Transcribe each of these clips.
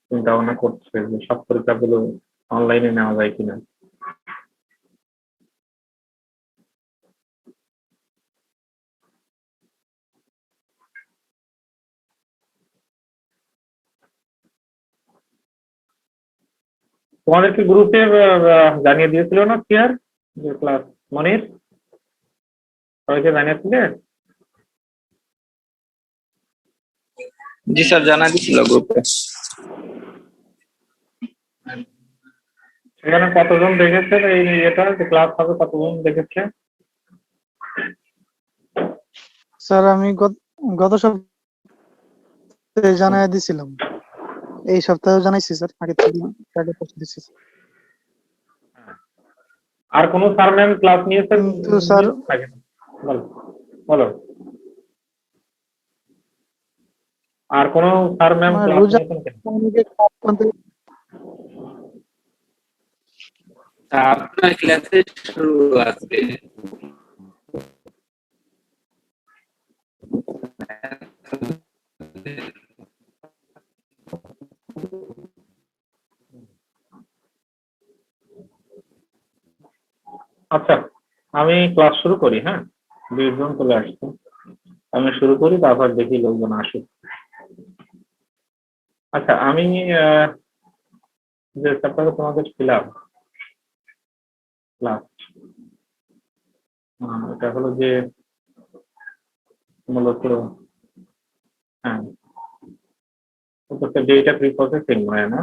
চিন্তা ভাবনা করছে যে সব পরীক্ষাগুলো অনলাইনে নেওয়া যায় কিনা। তোমাদেরকে গ্রুপে জানিয়ে দিয়েছিল না স্যার যে ক্লাস মনির, সবাইকে জানিয়েছিলে? জি স্যার, জানা দিছিল গ্রুপে। সেখানে কতজন দেখেছে এই এটা যে ক্লাস হবে, কতজন দেখেছে? স্যার আমি গত সপ্তাহে জানাই দিছিলাম, এই সপ্তাহে জানাইছি স্যার, আগে পৌঁছে দিচ্ছি। আর কোন স্যার ম্যাম ক্লাস নিয়েছেন? কিন্তু স্যার বলো বলো। আর কোন স্যার ম্যাম ক্লাস নিয়েছেন কেন? আপনার ক্লাসে শুরু আছে। আচ্ছা, আমি ক্লাস শুরু করি। হ্যাঁ, 20 জন চলে আসছে, আমি শুরু করি, তারপর দেখি লোকজন আসুক। আচ্ছা, আমি যে চ্যাপ্টারে তোমাদের ছিলাম ক্লাস, এটা হলো যে মূলত, হ্যাঁ, ডেটা প্রি প্রসেসিং হয় না?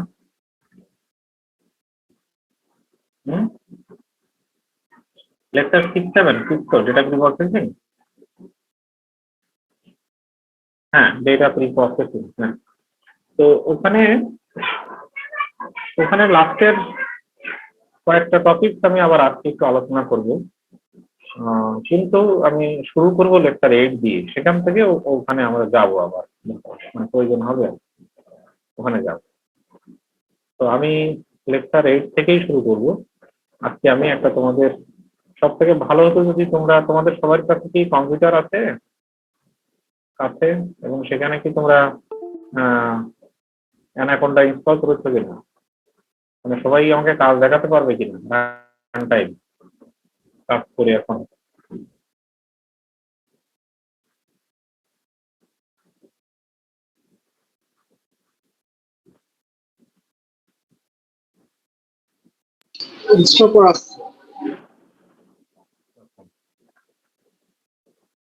লেকচার 6-7 তো ডেটা প্রি প্রসেসিং। হ্যাঁ, ডেটা প্রি প্রসেসিং। হ্যাঁ, তো ওখানে লাস্টের কয়েকটা টপিক আমি আবার আজকে একটু আলোচনা করব, কিন্তু আমি শুরু করব লেকচার 8 দিয়ে। সেখান থেকে ওখানে আমরা যাব আবার, মানে প্রয়োজন হবে ওখানে যাব। তো আমি লেকচার 8 থেকেই শুরু করব আজকে। আমি একটা, তোমাদের সব থেকে ভালো হতো যদি তোমাদের সবার কাছে কি কম্পিউটার আছে কাছে, এবং সেখানে কি তোমরা অ্যানাকোন্ডা ইনস্টল করেছো কিনা, মানে সবাই আমাকে কাজ দেখাতে পারবে কিনা টাইম কাজ করে এখন।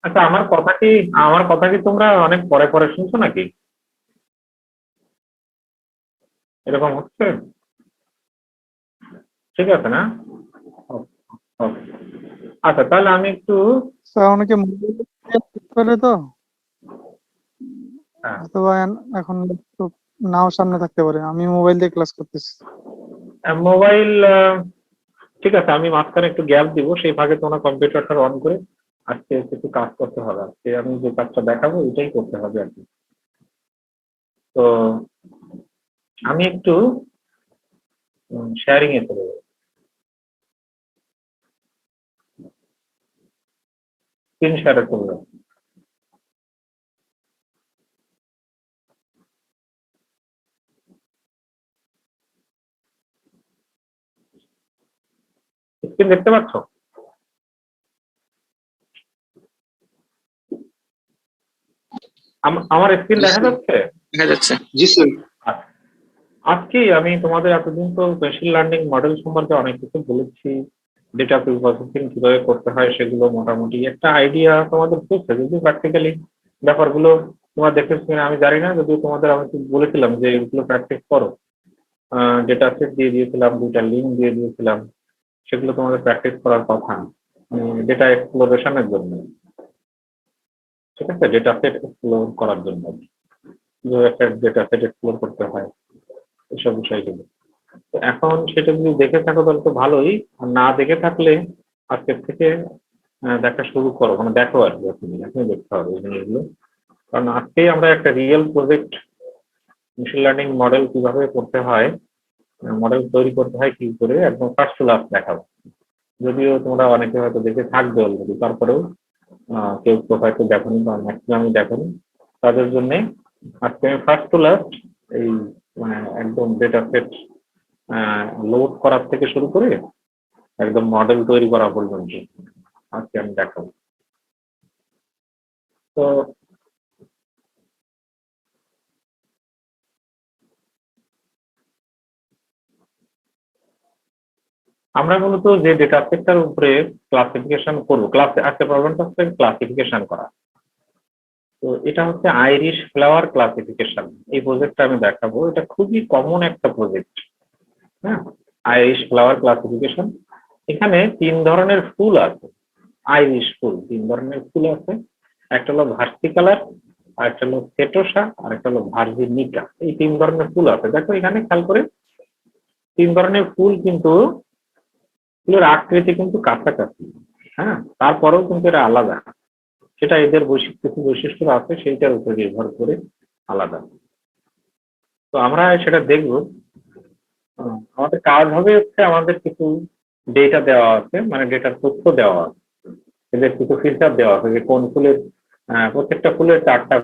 আচ্ছা, আমার কথা কি তোমরা অনেক পরে পরে শুনছো নাকি? এরকম হচ্ছে? ঠিক আছে না? ওকে। আচ্ছা, তাহলে আমি একটু, স্যার অনেকে মোবাইল করে তো, হ্যাঁ, অথবা এখন ল্যাপটপ নাও সামনে থাকতে পারে, আমি মোবাইল দিয়ে ক্লাস করতেছি। মোবাইল, ঠিক আছে, আমি মাঝখানে একটু গ্যাপ দিব, সেই ভাগে তোমরা কম্পিউটারটা অন করে আজকে কিছু কাজ করতে হবে। আজকে আমি যে কাজটা দেখাবো এটাই করতে হবে আর কি। তো আমি একটু শেয়ারিং এ চলে যাবো, স্ক্রিন শেয়ারে চলে যাবো। স্ক্রিন দেখতে পাচ্ছ? আমার স্ক্রিন দেখা যাচ্ছে? দেখা যাচ্ছে। জি স্যার। আজকে আমি তোমাদের এতদিন তো মেশিন লার্নিং মডেল সম্পর্কে অনেক কিছু বলেছি, ডেটা প্রসেসিং কিভাবে করতে হয় সেগুলো মোটামুটি একটা আইডিয়া তোমাদের হচ্ছে। যদি প্র্যাকটিক্যালি ব্যাপারগুলো তোমরা দেখেছো কিনা আমি জানি না, যদিও তোমাদের আমি বলেছিলাম যে এগুলো প্র্যাকটিস করো। ডেটা সেট দিয়ে দিয়েছিলাম, 2টা লিঙ্ক দিয়ে দিয়েছিলাম, সেগুলো তোমাদের প্র্যাকটিস করার কথা ডেটা এক্সপ্লোরেশনের জন্য। ঠিক আছে, ডেটা সেট এক্সপ্লোর করার জন্য, একটা ডেটা সেট এক্সপ্লোর করতে হয়, এসব বিষয়গুলো। তো এখন সেটা যদি দেখে থাকো তাহলে তো ভালোই, আর না দেখে থাকলে আজকের থেকে দেখা শুরু করো, মানে দেখো আর কি, এখন দেখতে হবে এই জিনিসগুলো। কারণ আজকেই আমরা একটা real project, machine learning model কিভাবে করতে হয়, মডেল তৈরি করতে হয় কি করে, একদম ফার্স্ট টু লাস্ট দেখাবো। যদিও তোমরা অনেকে হয়তো দেখে থাকবে অলরেডি, তারপরেও কেউ তো হয়তো দেখোনি বা ম্যাক্সিমামই দেখোনি, তাদের জন্য আজকে আমি ফার্স্ট টু লাস্ট এই মানে একদম ডেটা সেট লোড করার থেকে শুরু করে একদম মডেল তৈরি করা পর্যন্ত আজকে আমি দেখাবো। তো আমরা মূলত যে ডেটা সেটটার উপরে ক্লাসিফিকেশন করবো, আজকে প্রবলেমটা হচ্ছে ক্লাসিফিকেশন করা। তো এটা হচ্ছে আইরিশ ফ্লাওয়ার ক্লাসিফিকেশন। এই প্রজেক্টটা আমি দেখাবো, এটা খুবই কমন একটা প্রজেক্ট। হ্যাঁ, আইরিশ ফ্লাওয়ার ক্লাসিফিকেশন। এখানে 3 ধরনের ফুল আছে, আইরিশ ফুল 3 ধরনের ফুল আছে। একটা হলো ভার্সিকালার, আর একটা হলো সেটোসা, আর একটা হলো ভার্জিনিকা। এই 3 ধরনের ফুল আছে। দেখো এখানে খেয়াল করে 3 ধরনের ফুল, কিন্তু ফুলের আকৃতি কিন্তু কাছাকাছি। হ্যাঁ, তারপরেও কিন্তু এরা আলাদা। সেটা এদের কিছু বৈশিষ্ট্য আছে, সেইটার উপর নির্ভর করে আলাদা। তো আমরা সেটা দেখব। আমাদের কাজ হবে হচ্ছে, আমাদের কিছু ডেটা দেওয়া আছে, মানে ডেটার তথ্য দেওয়া আছে, এদের কিছু ফিল্টার দেওয়া আছে যে কোন ফুলের প্রত্যেকটা ফুলের 4টা।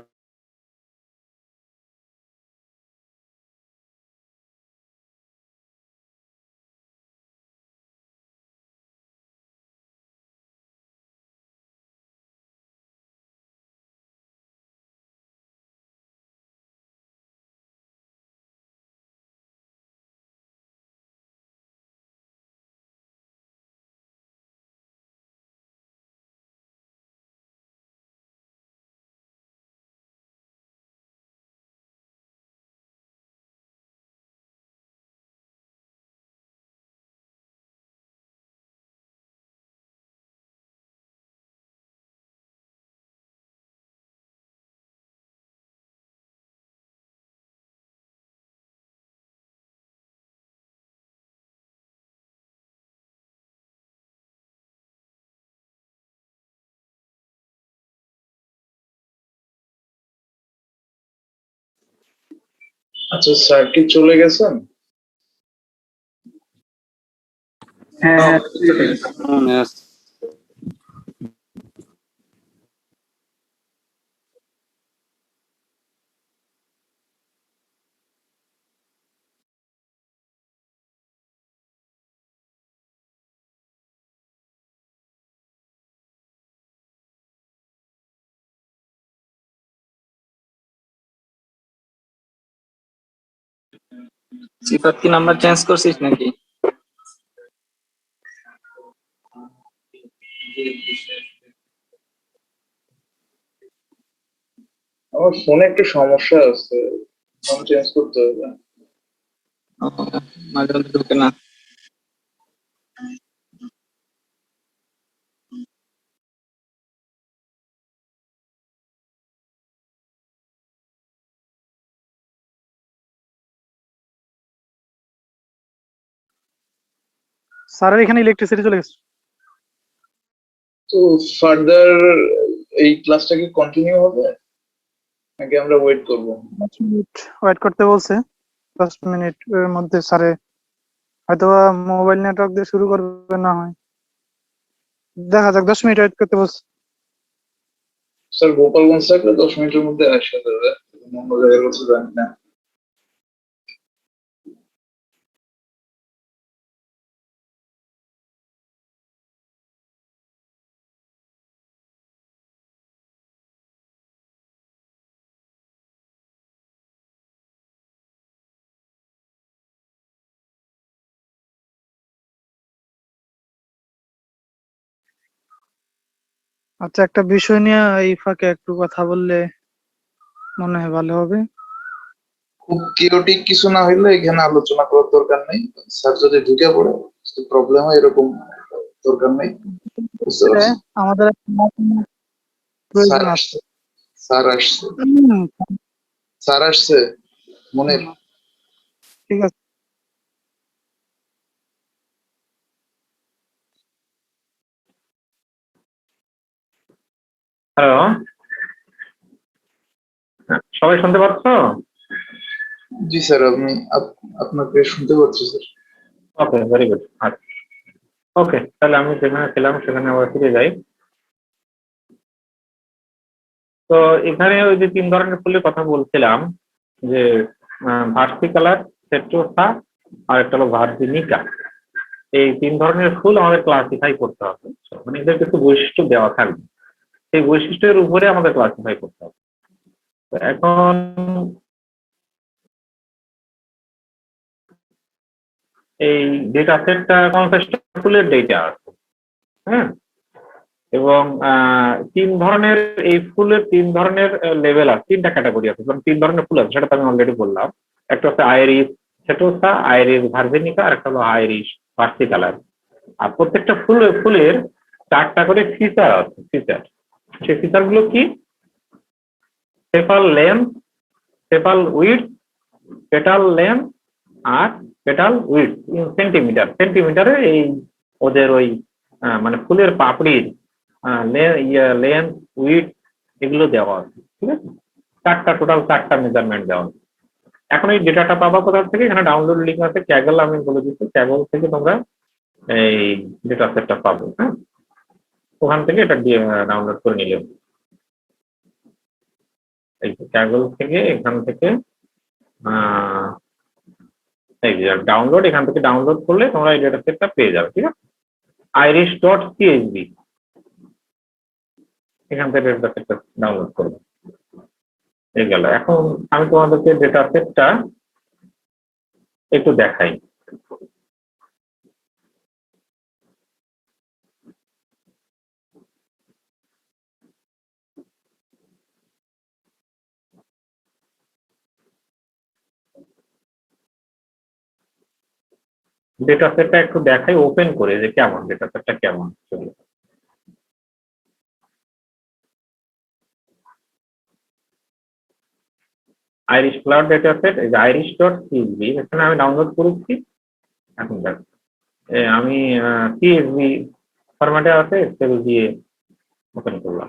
আচ্ছা স্যার কি চলে গেছেন? হ্যাঁ, সিফাত কি নাম্বার চেঞ্জ করছিস নাকি? আমার ফোনে একটু সমস্যা আছে, ফোন চেঞ্জ করতে হবে। ও, মাঝে মধ্যে ঢুকে না। স্যারের এখানে ইলেকট্রিসিটি চলে গেছে। তো ফার্দার এই ক্লাসটা কি কন্টিনিউ হবে নাকি আমরা ওয়েট করব? 10 মিনিট ওয়েট করতে বলছে। 10 মিনিট এর মধ্যে স্যারে হয়তো মোবাইল নেটওয়ার্ক দিয়ে শুরু করবে, না হয় দেখা যাক। 10 মিনিট ওয়েট করতে বলছে। স্যার গোপালগঞ্জ থাকলে 10 মিনিটের মধ্যে আসা যাবে, অন্য জায়গায় কিছু জানি না। আচ্ছা, একটা বিষয় নিয়ে এই ফাঁকে একটু কথা বললে মনে হয় ভালো হবে। খুব কিওটিক কিছু না হইলে এখানে আলোচনা করার দরকার নেই। স্যার যদি ঢুকে পড়ে প্রবলেম হয়, এরকম দরকার নেই। বুঝতে পারছি। আমাদের একটা স্যার প্রয়োজন আছে। আসছে, স্যার আসছে, হুম, স্যার আসছে মনির। ঠিক আছে। হ্যালো, সবাই শুনতে পাচ্ছ? জি স্যার, আপনাকে শুনতে পাচ্ছি স্যার। ওকে, ভেরি গুড। আচ্ছা, ওকে, তাহলে আমি যেখানে ছিলাম সেখানে আবার ফিরে যাই। তো এখানে ওই যে 3 ধরনের ফুলের কথা বলছিলাম, যে ভার্সিকালার, সেট্রোসা, আর একটা হলো ভার্জিনিকা। এই 3 ধরনের ফুল আমাদের ক্লাসিফাই করতে হবে, মানে এদের কিছু বৈশিষ্ট্য দেওয়া থাকবে, সেই বৈশিষ্ট্যের উপরে আমাদের ক্লাসিফাই করতে হবে। তো এখন এই ডেটা সেটটা 50টা ফুলের ডেটা আছে, হ্যাঁ, এবং 3 ধরনের এই ফুলের 3 ধরনের লেভেল আছে, 3টা ক্যাটাগরি আছে, 3 ধরনের ফুল আছে, সেটা তো আমি অলরেডি বললাম। একটা হচ্ছে আইরিস সেটোসা, আইরিস ভার্জিনিকা, আর একটা হলো আইরিস ভার্সিকালার। আর প্রত্যেকটা ফুলের 4টা করে ফিচার আছে, ফিচার। সেই ফিচার গুলো কি? Sepal length, sepal width, petal length, আর পেটাল উইডথ ইন সেন্টিমিটার। সেন্টিমিটারে এই ওদের ওই মানে ফুলের পাপড়ির লেন্থ, উইডথ এগুলো দেওয়া আছে, ঠিক আছে? 4টা, টোটাল 4টা মেজারমেন্ট দেওয়া আছে। এখন এই ডেটাটা পাবা কোথা থেকে? এখানে ডাউনলোড লিঙ্ক আছে, ক্যাগল আমি বলে দিচ্ছি, ক্যাগল থেকে তোমরা এই ডেটা সেটটা পাবো, হ্যাঁ, ওখান থেকে এটা ডাউনলোড করে নিলে। এই ক্যাগল থেকে, এখান থেকে এই যে ডাউনলোড, এখান থেকে ডাউনলোড করলে তোমরা এই ডেটা সেটটা পেয়ে যাবে, ঠিক আছে? iris.csv, এখান থেকে ডেটা সেটটা ডাউনলোড করবে। এই গেল। এখন আমি তোমাদেরকে ডেটা সেটটা একটু দেখাই। ডেটা সেটটা একটু দেখাই ওপেন করে, যে কেমন ডেটা সেটটা কেমন। আইরিশ ফ্লাওয়ার ডেটা সেট, এই যে iris.csv, এখানে আমি ডাউনলোড করেছি। এখন দেখ, আমি CSV ফরম্যাটে আছে, এক্সেল দিয়ে ওপেন করলাম।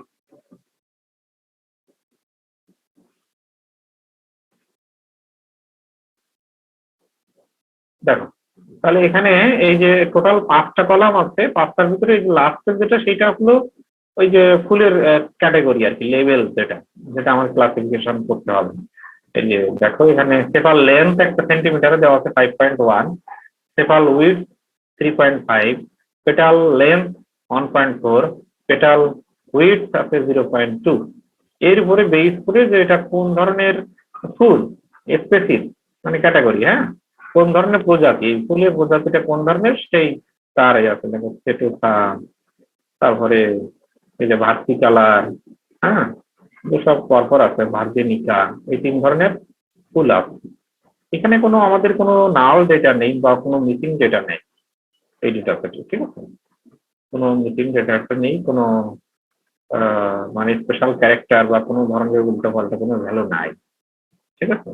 দেখো, তাহলে এখানে এই যে টোটাল 5টা কলাম আছে, 5টার ভিতরে লাস্টের যেটা, সেটা হলো ওই যে ফুলের ক্যাটাগরি আর কি, লেভেল, যেটা যেটা আমার ক্লাসিফিকেশন করতে হবে। এই যে দেখো, এখানে সেপাল লেন্থ একটা সেন্টিমিটারে দেওয়া আছে 5.1, সেপাল width 3.5, petal length 1.4, petal width আছে 0.2। এর উপরে বেস করে যে এটা কোন ধরনের ফুল, স্পেসিস মানে ক্যাটাগরি, হ্যাঁ, কোন ধরনের প্রজাতি, ফুলের প্রজাতিটা কোন ধরনের, সেই তার আছে। দেখো সেটোসা, তারপরে এই যে ভার্সিকালার, হ্যাঁ, সব পরপর আছে, ভার্জিনিকা, এই 3 ধরনের ফুল আছে। এখানে কোনো আমাদের কোনো নাল ডেটা নেই বা কোনো মিসিং ডেটা নেই এই ডেটা সেটে, ঠিক আছে? কোনো মিসিং ডেটা নেই, কোনো মানে স্পেশাল ক্যারেক্টার বা কোনো ধরনের উল্টো পাল্টা কোনো ভ্যালু নাই, ঠিক আছে?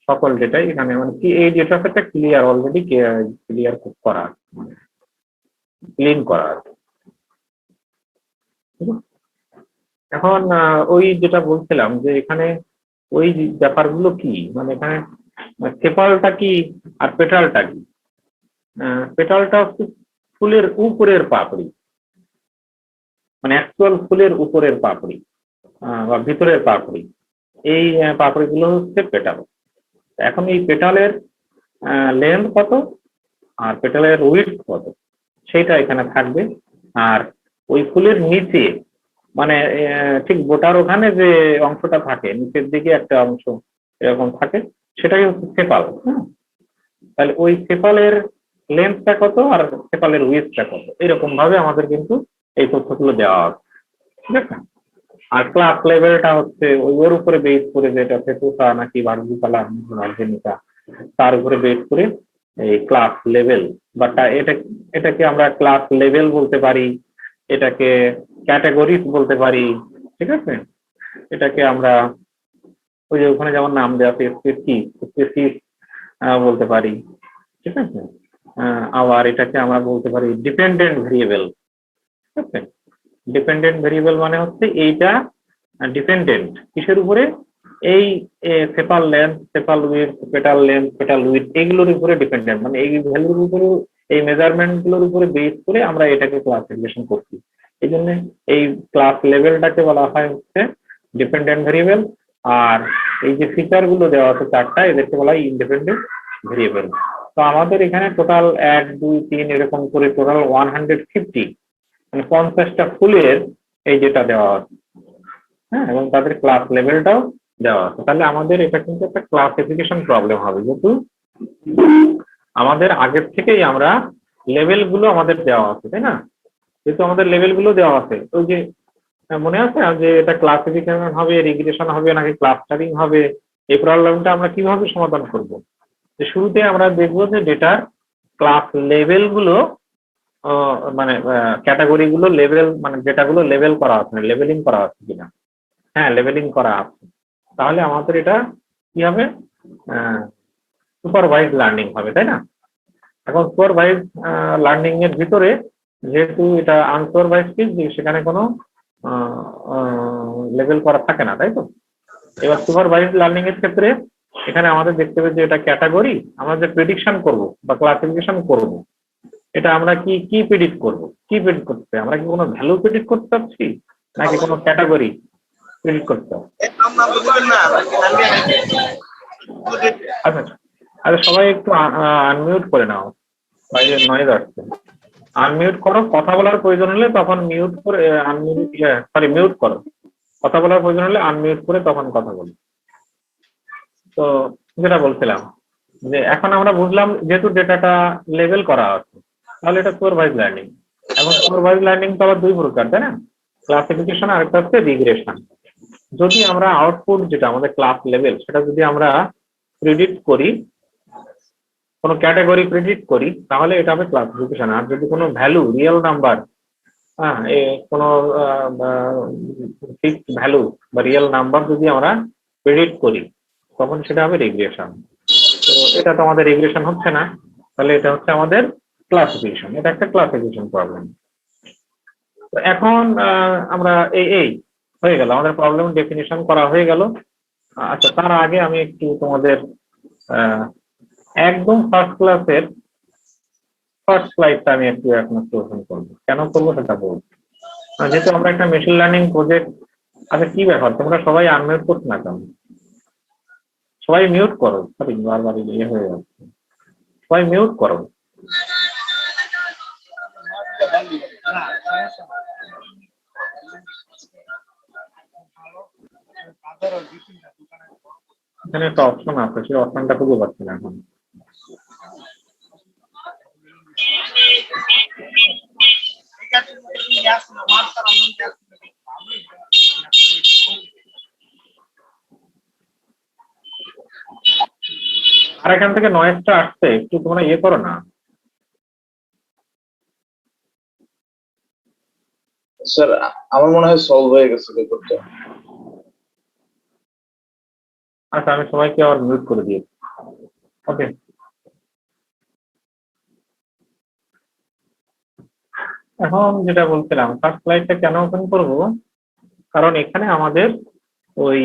সকল ডেটাই এখানে, মানে কি এই ডেটা সেটটা ক্লিয়ার, অলরেডি ক্লিয়ার করা, ক্লিন করা আছে। এখন ওই যেটা বলছিলাম যে এখানে ওই ব্যাপারগুলো কি, মানে এখানে সেপালটা কি আর পেটালটা কি? পেটালটা হচ্ছে ফুলের উপরের পাপড়ি, মানে অ্যাকচুয়াল ফুলের উপরের পাপড়ি বা ভিতরের পাপড়ি, এই পাপড়িগুলো হচ্ছে পেটাল। এখন এই পেটালের লেন্থ কত আর পেটালের উইডথ কত, সেটা এখানে থাকবে। আর ওই ফুলের নিচে, মানে ঠিক বোটার ওখানে যে অংশটা থাকে, নিচের দিকে একটা অংশ এরকম থাকে, সেটাই হচ্ছে সেপাল, হ্যাঁ। তাহলে ওই সেপালের লেন্থটা কত আর সেপালের উইডথটা কত, এরকম ভাবে আমাদের কিন্তু এই তথ্যগুলো দেওয়া আছে, ঠিক আছে? আর ক্লাস লেভেলটা হচ্ছে ওর উপরে বেস করে, যেটা সেটোসা নাকি ভার্সিকালার, ভার্জিনিকা, তার উপরে বেস করে এই ক্লাস লেভেল বা এটাকে আমরা ক্লাস লেভেল বলতে পারি, এটাকে ক্যাটাগরিজ বলতে পারি, ঠিক আছে? এটাকে আমরা ওই যে ওখানে যেমন নাম দেওয়া আছে স্পেসিস বলতে পারি, ঠিক আছে? আবার এটাকে আমরা বলতে পারি ডিপেন্ডেন্ট ভেরিয়েবল, ঠিক আছে? ডিপেন্ডেন্ট ভেরিয়েবল মানে হচ্ছে এইটা ডিপেন্ডেন্ট কিসের উপরে? এই সেপাল length, sepal width, petal length, petal width, এগুলোর উপরে ডিপেন্ডেন্ট, মানে এই ভ্যালুর উপরে, এই মেজারমেন্ট গুলোর উপরে বেস করে আমরা এটাকে ক্লাসিফিকেশন করছি। এই জন্য এই ক্লাস লেভেলটাকে বলা হয় হচ্ছে ডিপেন্ডেন্ট ভেরিয়েবল, আর এই যে ফিচার গুলো দেওয়া আছে চারটা, এদেরকে বলা হয় ইন্ডিপেন্ডেন্ট ভেরিয়েবল। তো আমাদের এখানে টোটাল 1 2 3 এরকম করে টোটাল 150, মানে 50টা ফুলের এই যেটা দেওয়া আছে, হ্যাঁ, এবং তাদের ক্লাস লেভেলটাও দেওয়া আছে। তাহলে আমাদের এটা কিন্তু একটা ক্লাসিফিকেশন প্রবলেম হবে, যেহেতু আমাদের আগের থেকেই আমরা লেভেল গুলো আমাদের দেওয়া আছে, তাই না? যেহেতু আমাদের লেভেল গুলো দেওয়া আছে, ওই যে মনে আছে যে এটা ক্লাসিফিকেশন হবে, রিগ্রেশন হবে নাকি ক্লাস্টারিং হবে, এই প্রবলেমটা আমরা কিভাবে সমাধান করব? যে শুরুতে আমরা দেখবো যে ডেটার ক্লাস লেভেল গুলো, মানে ক্যাটাগরি গুলো লেভেল, মানে ডেটাগুলো লেভেল করা আছে, লেভেলিং করা আছে কিনা। হ্যাঁ, লেভেলিং করা আছে। তাহলে আমাদের এটা কি হবে? সুপারভাইজ লার্নিং হবে, তাই না? এখন সুপারভাইজ লার্নিং এর ভিতরে যেহেতু এটা আনসুপারভাইজ কি, সেখানে কোনো লেভেল করা থাকে না, তাই তো? এবার সুপারভাইজ লার্নিং এর ক্ষেত্রে এখানে আমাদের দেখতে হবে যে এটা ক্যাটাগরি, আমরা যে প্রেডিকশন করব বা ক্লাসিফিকেশন করব, এটা আমরা কি কি প্রেডিক্ট করব? কি প্রেডিক্ট করতে, আমরা কি কোনো ভ্যালু প্রেডিক্ট করতে চাচ্ছি নাকি কোনো ক্যাটাগরি প্রেডিক্ট করতে হবে? আচ্ছা আচ্ছা, সবাই একটু আনমিউট করে নাও, বাইরে নয়েজ আসছে। আনমিউট করো, কথা বলার প্রয়োজন হলে তখন মিউট করে, আনমিউট, সরি মিউট করো, কথা বলার প্রয়োজন হলে আনমিউট করে তখন কথা বলো। তো যেটা বলছিলাম যে এখন আমরা বুঝলাম যেহেতু ডেটাটা লেভেল করা আছে, তাহলে এটা সুপারভাইজ লার্নিং। এখন সুপারভাইজ লার্নিং তো আবার দুই প্রকার, তাই না? ক্লাসিফিকেশন আর একটা হচ্ছে রিগ্রেশন। যদি আমরা আউটপুট যেটা আমাদের ক্লাস লেভেল, সেটা যদি আমরা প্রেডিক্ট করি, কোনো ক্যাটাগরি প্রেডিক্ট করি, তাহলে এটা হবে ক্লাসিফিকেশন। আর যদি কোনো ভ্যালু, রিয়েল নাম্বার, হ্যাঁ, কোনো ফিক্সড ভ্যালু বা রিয়েল নাম্বার যদি আমরা প্রেডিক্ট করি, তখন সেটা হবে রিগ্রেশন। তো এটা তো আমাদের রিগ্রেশন হচ্ছে না, তাহলে এটা হচ্ছে আমাদের ক্লাসিফিকেশন। এটা একটা ক্লাসিফিকেশন প্রবলেম। তো এখন আমরা এই হয়ে গেল, আমাদের প্রবলেম ডেফিনিশন করা হয়ে গেল। আচ্ছা, তার আগে আমি একটু তোমাদের একদম ফার্স্ট ক্লাসের ফার্স্ট স্লাইডটা আমি একটু একমাত্র ওপেন করবো। কেন করবো সেটা বলবো। যেহেতু আমরা একটা মেশিন লার্নিং প্রজেক্ট, আচ্ছা কি ব্যাপার, তোমরা সবাই আনমিউট করছো না কেন? সবাই মিউট করো, সরি বারবার ইয়ে হয়ে যাচ্ছে, সবাই মিউট করো। এখানে একটা অপশন আছে, সেই অপশনটা খুঁজে পাচ্ছি না এখন। আর এখান থেকে নয়েজটা আসছে, একটু তোমরা ইয়ে করো না। স্যার আমার মনে হয় সলভ হয়ে গেছে ব্যাপারটা। আচ্ছা, আমি সবাইকে আবার মিউট করে দিয়েছি। ওকে, এখন যেটা বলছিলাম, ফার্স্ট স্লাইডটা কেন ওপেন করব, কারণ এখানে আমাদের ওই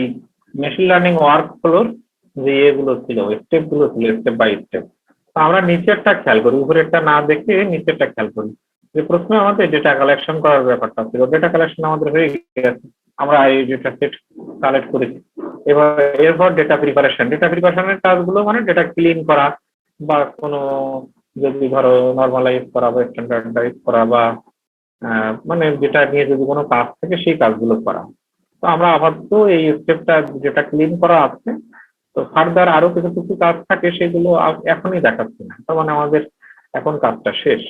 মেশিন লার্নিং ওয়ার্ক ফ্লোর যে এগুলো ছিল, স্টেপ গুলো ছিল, স্টেপ বাই স্টেপ। আমরা নিচেরটা খেয়াল করি, উপরেরটা না দেখে নিচেরটা খেয়াল করি। যে প্রথমে আমাদের ডেটা কালেকশন করার ব্যাপারটা ছিল, ডেটা কালেকশন আমাদের হয়ে গেছে, আমরা এই ডেটা সেট কালেক্ট করেছি। এবার এরপর ডেটা প্রিপারেশনের কাজগুলো মানে ডেটা ক্লিন করা, বা কোনো যদি ধরো নর্মালাইজ করা বা স্ট্যান্ডার্ডাইজ করা, বা মানে যেটা নিয়ে যদি কোনো কাজ থাকে সেই কাজগুলো করা। তো আমরা আপাতত এই স্টেপটা যেটা ক্লিন করা আছে, তো ফার্দার আরো কিছু কিছু কাজ থাকে, সেগুলো এখনই দেখাচ্ছি না, তার মানে আমাদের এখন কাজটা শেষ।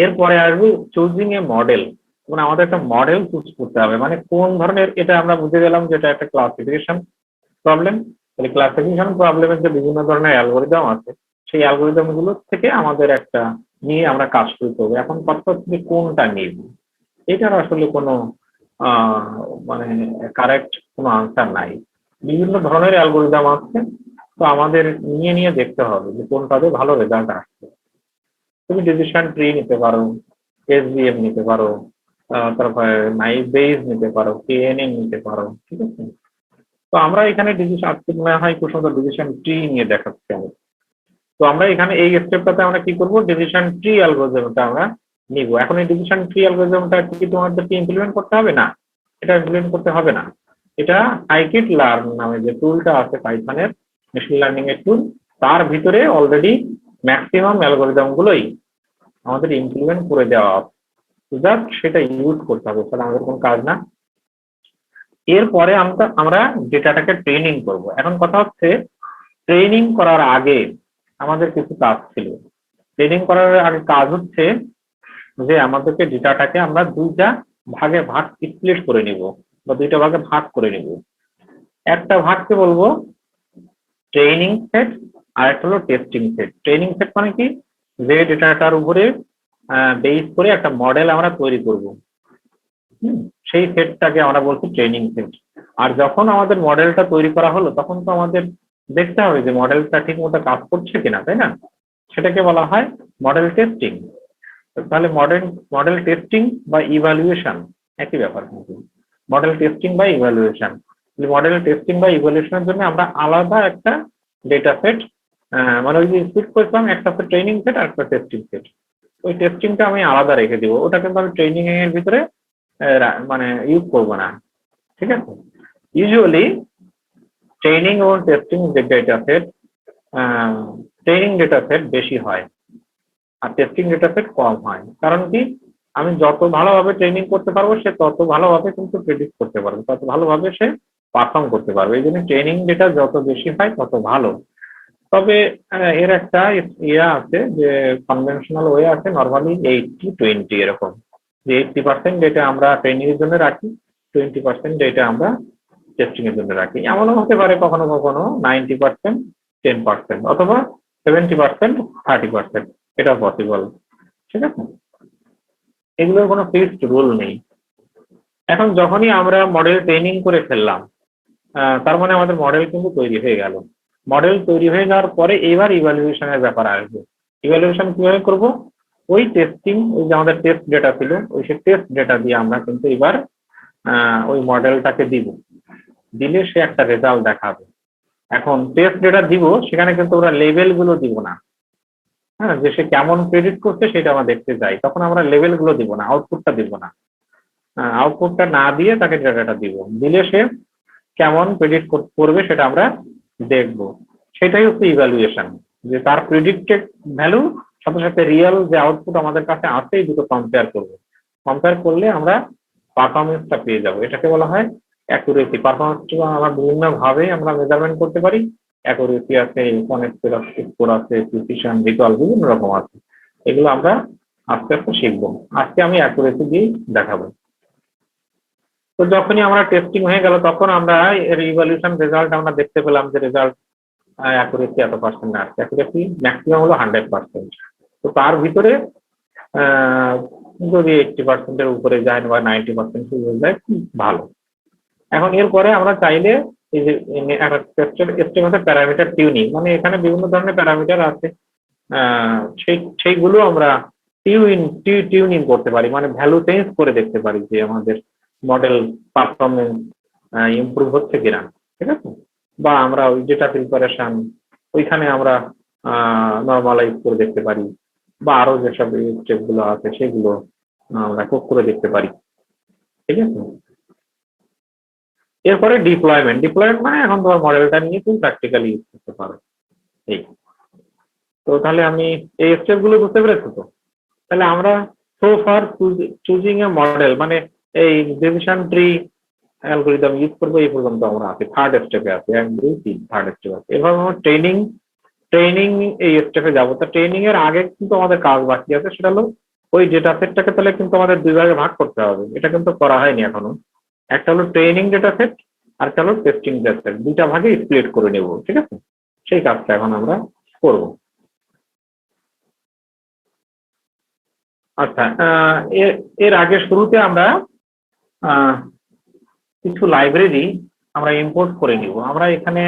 এরপরে আসবে চুজিং এ মডেল, মানে আমাদের একটা মডেল চুজ করতে হবে, মানে কোন ধরনের, এটা আমরা বুঝে গেলাম যেটা একটা ক্লাসিফিকেশন প্রবলেম। তাহলে ক্লাসিফিকেশন প্রবলেমের যে বিভিন্ন ধরনের অ্যালগোরিদম আছে, সেই অ্যালগোরিদম গুলো থেকে আমাদের একটা নিয়ে আমরা কাজ শুরু করবো। এখন কথা হচ্ছে কোনটা নিব, এটার আসলে কোনো মানে কারেক্ট কোনো আনসার নাই। বিভিন্ন ধরনের অ্যালগোরিদম আছে, তো আমাদের নিয়ে নিয়ে দেখতে হবে যে কোনটাতে ভালো রেজাল্ট আসছে। তুমি ডিসিশন ট্রি নিতে পারো, এসভিএম নিতে পারো, তারপরে নাইভ বেজ নিতে পারো, কেএনএন নিতে পারো, ঠিক আছে? তো আমরা এখানে ডিসিশন, আজকে মনে হয় খুব সুন্দর ডিসিশন ট্রি নিয়ে দেখাচ্ছি আমি। তো আমরা এখানে এই স্টেপটাতে আমরা কি করব, ডিসিশন ট্রি অ্যালগোরিদমটা আমরা নিব। এখন এই ডিসিশন ট্রি অ্যালগোরিদমটা কি তোমাদেরকে ইমপ্লিমেন্ট করতে হবে? না, এটা ইমপ্লিমেন্ট করতে হবে না। এটা সাইকিট লার্ন নামে যে টুলটা আছে পাইথনের মেশিন লার্নিং এর টুল, তার ভিতরে অলরেডি ম্যাক্সিমাম অ্যালগোরিদম গুলোই আমাদের ইমপ্লিমেন্ট করে দেওয়া আছে। জাস্ট সেটা ইউজ করতে হবে, তাহলে আমাদের কোনো কাজ না। এরপরে আমরা ডেটাটাকে ট্রেনিং করব। এখন কথা হচ্ছে ট্রেনিং করার আগে আমাদের কিছু কাজ ছিল। ট্রেনিং করার আগে কাজ হচ্ছে যে আমাদেরকে ডেটাটাকে আমরা দুইটা ভাগে স্প্লিট করে নিব বা দুইটা ভাগে ভাগ করে নিব। একটা ভাগকে বলবো ট্রেনিং সেট আর একটা হলো টেস্টিং সেট। ট্রেনিং সেট মানে কি, যে ডেটাটার উপরে বেস করে একটা মডেল আমরা তৈরি করব, সেই সেটটাকে আমরা বলছি ট্রেনিং সেট। আর যখন আমাদের মডেলটা তৈরি করা হলো তখন তো আমাদের দেখতে হবে যে মডেলটা ঠিক মতো কাজ করছে কিনা, তাই না? সেটাকে বলা হয় মডেল টেস্টিং। তাহলে মডেল টেস্টিং বা ইভ্যালুয়েশন একই ব্যাপার। কিন্তু মডেল টেস্টিং বা ইভ্যালুয়েশন, মডেল টেস্টিং বা ইভ্যালুয়েশনের জন্য আমরা আলাদা একটা ডেটা সেট, মানে ওই যে স্প্লিট করলাম, একটা হচ্ছে ট্রেনিং সেট আর একটা টেস্টিং সেট। ওই টেস্টিংটা আমি আলাদা রেখে দিব, ওটা কিন্তু আমি ট্রেনিং এর ভিতরে মানে ইউজ করবো না, ঠিক আছে? ইউজুয়ালি ট্রেনিং এবং টেস্টিং যে data set, training data set বেশি হয় আর টেস্টিং ডেটা সেট কম হয়। কারণ কি, আমি যত ভালোভাবে ট্রেনিং করতে পারবো সে তত ভালোভাবে কিন্তু প্রেডিক্ট করতে পারবে, তত ভালোভাবে সে পারফর্ম করতে পারবে। এই জন্য ট্রেনিং ডেটা যত বেশি হয় তত ভালো। তবে এর একটা ইয়ে আছে যে কনভেনশনাল ওয়ে আছে, নর্মালি 80-20 এরকম, যে 80% ডেটা আমরা ট্রেনিং এর জন্য রাখি, 20% ডেটা আমরা টেস্টিং এর জন্য রাখি। এমনও হতে পারে কখনো কখনো 90% 10% অথবা 70% 30%, এটা পসিবল, ঠিক আছে? এগুলোর কোনো ফিক্সড রুল নেই। এখন যখনই আমরা মডেল ট্রেনিং করে ফেললাম, তার মানে আমাদের মডেল কিন্তু তৈরি হয়ে গেল। মডেল তৈরি হয়ে যাওয়ার পরে এবার ইভ্যালুয়েশনের ব্যাপার আসবে। ইভ্যালুয়েশন কিভাবে করব? ওই টেস্টিং, ওই যে আমাদের টেস্ট ডেটা ছিল, ওই সে টেস্ট ডেটা দিয়ে আমরা কিন্তু এবার ওই মডেলটাকে দিব, দিলে সে একটা রেজাল্ট দেখাবে। এখন টেস্ট ডেটা দিব, সেখানে কিন্তু ওরা লেভেল গুলো দিব না, হ্যাঁ, যে সে কেমন প্রেডিক্ট করছে সেটা আমরা দেখতে চাই, তখন আমরা লেভেল গুলো দিব না, আউটপুটটা দিব না। আউটপুটটা না দিয়ে তাকে ডেটাটা দিব, দিলে সে কেমন প্রেডিক্ট করবে সেটা আমরা দেখব। সেটাই হচ্ছে ইভ্যালুয়েশন, যে তার প্রেডিক্টেড ভ্যালু সাথে সাথে রিয়েল যে আউটপুট আমাদের কাছে আছে, এই দুটো কম্পেয়ার করবো। কম্পেয়ার করলে আমরা পারফরমেন্সটা পেয়ে যাবো। এটাকে বলা হয় অ্যাকুরেসি। পারফরমেন্সটা আমরা বিভিন্ন ভাবে আমরা মেজারমেন্ট করতে পারি। অ্যাকুরেসি আছে, স্কোর আছে, প্রিসিশন, রিকল, বিভিন্ন রকম আছে। এগুলো আমরা আস্তে আস্তে শিখবো। আজকে আমি অ্যাকুরেসি দিয়ে দেখাবো। তো যখনই আমরা টেস্টিং হয়ে গেল তখন আমরা এর ইভ্যালুয়েশন রেজাল্ট আমরা দেখতে পেলাম যে রেজাল্ট অ্যাকুরেসি এত পার্সেন্ট আসছে, অ্যাকুরেসি ম্যাক্সিমাম হলো 100%। তো তার ভিতরে যদি 80% এর উপরে যায় বা 90% হয়ে যায়, খুব ভালো। এখন এরপরে আমরা চাইলে এই যে স্টেপ আছে প্যারামিটার টিউনিং, মানে এখানে বিভিন্ন ধরনের প্যারামিটার আছে, সেইগুলো আমরা টিউনিং করতে পারি, মানে ভ্যালু চেঞ্জ করে দেখতে পারি যে আমাদের মডেল পারফরমেন্স ইমপ্রুভ হচ্ছে কিনা, ঠিক আছে? বা আমরা ওই ডেটা প্রিপারেশন ওইখানে আমরা নর্মালাইজ করে দেখতে পারি, বা আরো যেসব স্টেপ গুলো আছে সেগুলো আমরা কোড করে দেখতে পারি, ঠিক আছে? এরপরে ডিপ্লয়মেন্ট মানে এখন তোমার মডেলটা নিয়ে তুমি প্র্যাকটিক্যালি ইউজ করতে পারো। এই তো তাহলে আমি এই স্টেপ গুলো বুঝতে পেরেছো তো? তাহলে আমরা so far choosing a model, মানে এই ডিসিশন ট্রি অ্যালগরিদম ইউজ করবো এই পর্যন্ত আমরা আছি, থার্ড স্টেপে আছি, 1, 2, 3 থার্ড স্টেপ আছে। এবার আমরা ট্রেনিং এই স্টেপে যাবো। তা ট্রেনিং এর আগে কিন্তু আমাদের কাজ বাকি আছে, সেটা হলো ওই ডেটা সেটটাকে তাহলে কিন্তু আমাদের দুই ভাগে ভাগ করতে হবে। এটা কিন্তু করা হয়নি এখনো। একটা হলো ট্রেনিং ডেটা সেট আর একটা হলো টেস্টিং ডেটা সেট, দুইটা ভাগে স্প্লিট করে নেব, ঠিক আছে? সেই কাজটা এখন আমরা করব। আচ্ছা, এর আগে শুরুতে আমরা কিছু লাইব্রেরি আমরা ইম্পোর্ট করে নিব। আমরা এখানে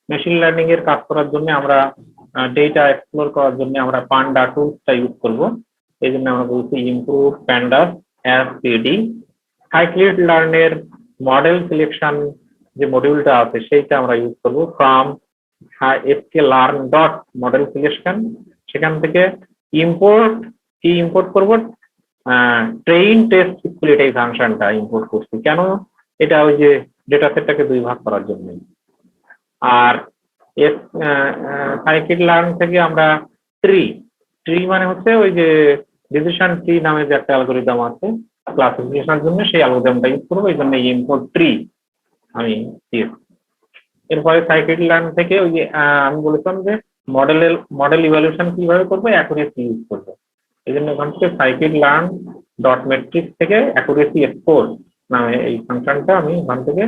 মেশিন লার্নিং এর কাজ করার জন্য আমরা ডেটা এক্সপ্লোর করার জন্য আমরা পান্ডা টুলসটা ইউজ করব। এই জন্য আমরা বলছি improve pandas SPD. সাইক্লিড লার্নের model selection যে মডিউলটা আছে সেইটা আমরা ইউজ করব from sklearn dot model selection. সেখান থেকে ইম্পোর্ট করব ট্রেইন টেস্ট স্কুল, এটাই ফাংশনটা ইম্পোর্ট করছি। কেন এটা? ওই যে ডেটা সেটটাকে 2 ভাগ করার জন্য। আর সাইকিট লার্ন থেকে আমরা ট্রি মানে হচ্ছে ওই যে ডিসিশন ট্রি নামে যে একটা অ্যালগরিদম আছে ক্লাসিফিকেশনের জন্য, সেই অ্যালগরিদমটা ইউজ করবো, এই জন্য ইম্পোর্ট ট্রি আমি দিয়েছি। এরপরে সাইকিট লার্ন থেকে ওই যে আমি বলেছিলাম যে মডেল ইভ্যালুয়েশন কিভাবে করবো, অ্যাকুরেসি ইউজ করবো। এই জন্য ওখান থেকে সাইকিট লার্ন ডট মেট্রিক্স থেকে অ্যাকুরেসি এক্সপোর্ট নামে এই ফাংশনটা আমি ওখান থেকে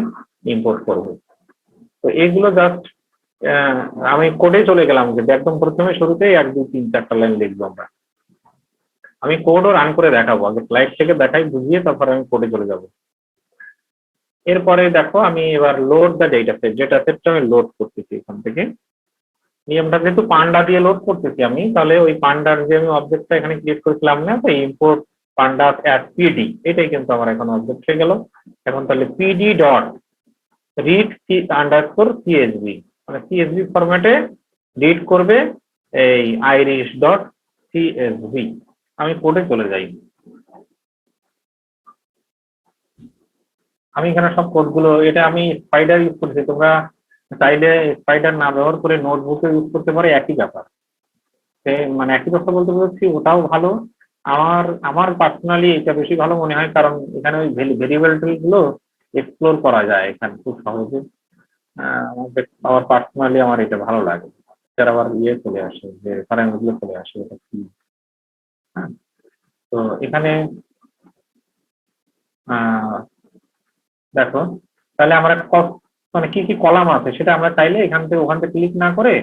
ইম্পোর্ট করবো। তো এইগুলো জাস্ট আমি কোডে চলে গেলাম, যে একদম প্রথমে শুরুতেই 1 2 3 4টা লাইন লিখবো আমরা। আমি কোডও রান করে দেখাবো, আগে স্লাইড থেকে দেখাই বুঝিয়ে তারপরে আমি কোডে চলে যাব। এরপরে দেখো আমি এবার লোড দ্য ডেটা সেটটা আমি লোড করতেছি এখান থেকে। নিয়মটা যেহেতু পান্ডা দিয়ে লোড করতেছি আমি, তাহলে ওই পান্ডার যে আমি অবজেক্টটা এখানে ক্রিয়েট করেছিলাম না, তো ইম্পোর্ট পান্ডা অ্যাজ পিডি, এটাই কিন্তু আমার এখন অবজেক্ট হয়ে গেল। এখন তাহলে PD dot read underscore CSV, মানে সিএসভি ফরম্যাটে রিড করবে এই আইরিশ ডট সিএসভি। আমি কোডে চলে যাই। আমি এখানে সব কোডগুলো, এটা আমি স্পাইডার ইউজ করছি, তোমরা চাইলে স্পাইডার না ব্যবহার করে নোটবুকে ইউজ করতে পারে, একই ব্যাপার। মানে একই কথা বলতে বলছি, ওটাও ভালো। আমার পার্সোনালি এটা বেশি ভালো মনে হয়, কারণ এখানে ওই ভেরিয়েবল গুলো এক্সপ্লোর করা যায় এখানে খুব সহজে। আমার পার্সোনালি আমার এটা ভালো লাগে। এর আবার চলে আসে, যে রেফারেন্স গুলো চলে আসে, এটা কি। হ্যাঁ, তো এখানে দেখো, তাহলে আমরা মানে কি কি কলাম আছে সেটা আমরা চাইলে এখান থেকে ওখান থেকে ক্লিক না করে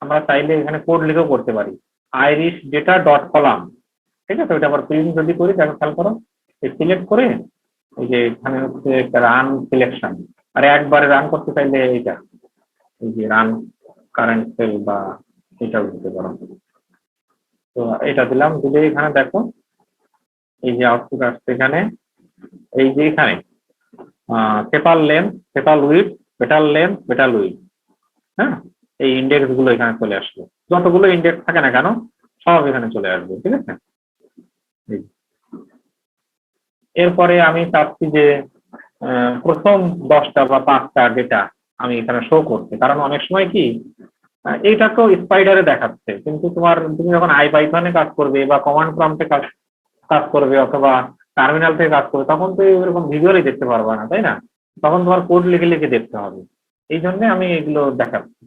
আমরা চাইলে এখানে কোড লিখেও করতে পারি। আইরিশ ডেটা ডট কলাম, ঠিক আছে। ওইটা আবার প্রিন্ট যদি করি, দেখো খেয়াল করো, সিলেক্ট করে এই যে এখানে হচ্ছে রান সিলেকশন, আর একবারে রান করতে চাইলে এইটা, এই যে রান কারেন্ট সেল বা এটাও দিতে পারো। তো এটা দিলাম, দিলে এখানে দেখো এই যে আউটপুট আসছে এখানে, এই যে এখানে paper length, paper width, petal length, petal width, হ্যাঁ, এই ইন্ডেক্স গুলো এখানে চলে আসবে। যতগুলো ইন্ডেক্স থাকে না কেন সব এখানে চলে আসবে, ঠিক আছে। এরপরে আমি চাচ্ছি যে প্রথম 10টা বা 5টা ডেটা আমি এখানে শো করতে, কারণ অনেক সময় কি এইটা তো স্পাইডারে দেখাচ্ছে, কিন্তু তুমি যখন আইপাইথনে কাজ করবে বা কমান্ড প্রম্পটে কাজ করবে অথবা টার্মিনাল থেকে কাজ করবে, তখন তো এরকম ভিজুয়ালি দেখতে পারবে না, তাই না? তখন তোমার কোড লিখে লিখে দেখতে হবে। এই জন্য আমি এগুলো দেখাচ্ছি।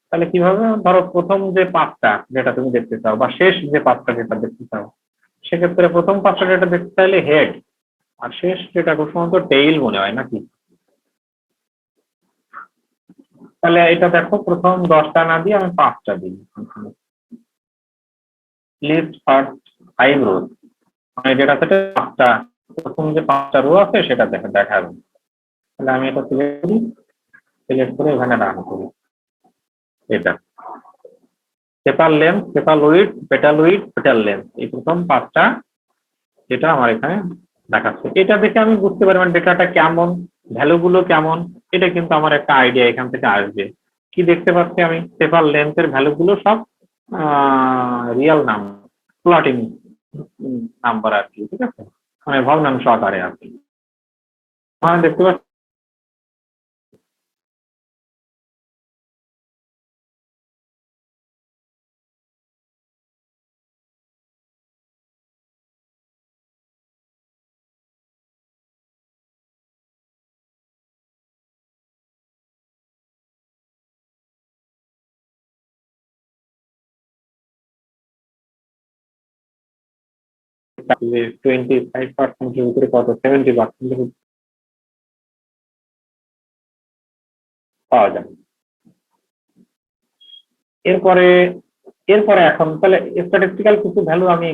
তাহলে কিভাবে, ধরো প্রথম যে 5টা যেটা তুমি দেখতে চাও বা শেষ যে 5টা যেটা দেখতে চাও, সেক্ষেত্রে প্রথম 5টা যেটা দেখতে চাইলে হেড, আর শেষ যেটা খুব সম্ভবত টেইল মনে হয় নাকি। তাহলে এটা দেখো, প্রথম 10টা না দিয়ে আমি 5টা দিই। লিস্ট ফার্স্ট 5 রোজ, মানে যেটা সেটা 5টা, প্রথম যে 5টা রো আছে সেটা দেখাবে। তাহলে আমি এটা সিলেক্ট করে এখানে রান করি। এটা paper length, paper width, petal width, petal length, এই প্রথম 5টা যেটা আমার এখানে দেখাচ্ছে। এটা দেখে আমি বুঝতে পারি মানে ডেটাটা কেমন, ভ্যালু গুলো কেমন, এটা কিন্তু আমার একটা আইডিয়া এখান থেকে আসবে। কি দেখতে পাচ্ছি আমি, পেপার লেন্থের ভ্যালু গুলো সব রিয়েল নাম্বার, প্লটিং নাম্বার আর কি, ঠিক আছে, মানে ভগ্নাংশ আকারে আর কি দেখতে পাচ্ছি। যে 25% এর উপরে কত 70% পাওয়া যাবে। এরপরে এখন তাহলে স্ট্যাটিস্টিক্যাল কিছু ভ্যালু আমি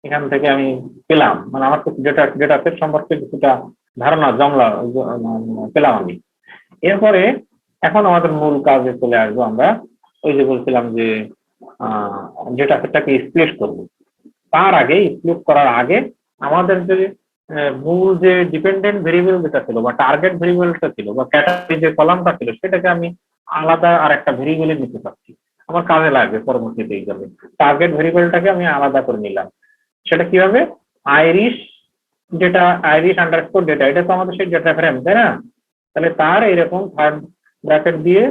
এখান থেকে আমি পেলাম, মানে আমার কিছু ডেটা সেট সম্পর্কে কিছুটা ধারণা পেলাম আমি। এরপরে এখন আমাদের মূল কাজে চলে আসবো আমরা। ওই যে বলছিলাম যে ডেটা সেটটাকে স্প্লিট করবো। তার আগে স্প্লিট করার আগে আমাদের যে মূল যে ডিপেন্ডেন্ট ভেরিয়েবল যেটা ছিল বা টার্গেট ভেরিয়েবলটা ছিল বা ক্যাটাগরি যে কলামটা ছিল, সেটাকে আমি আলাদা আর একটা ভেরিয়েবলে নিতে পারছি। আমার কাজে লাগবে পরবর্তীতে এই যাবে। টার্গেট ভেরিয়েবলটাকে আমি আলাদা করে নিলাম। সেটা কিভাবে, আইরিশ আন্ডারস্কোর ডেটা, এটা তো আমাদের সেই ডেটা ফ্রেম, তাই না? তাহলে তার এরকম থার্ড ব্র্যাকেট দিয়ে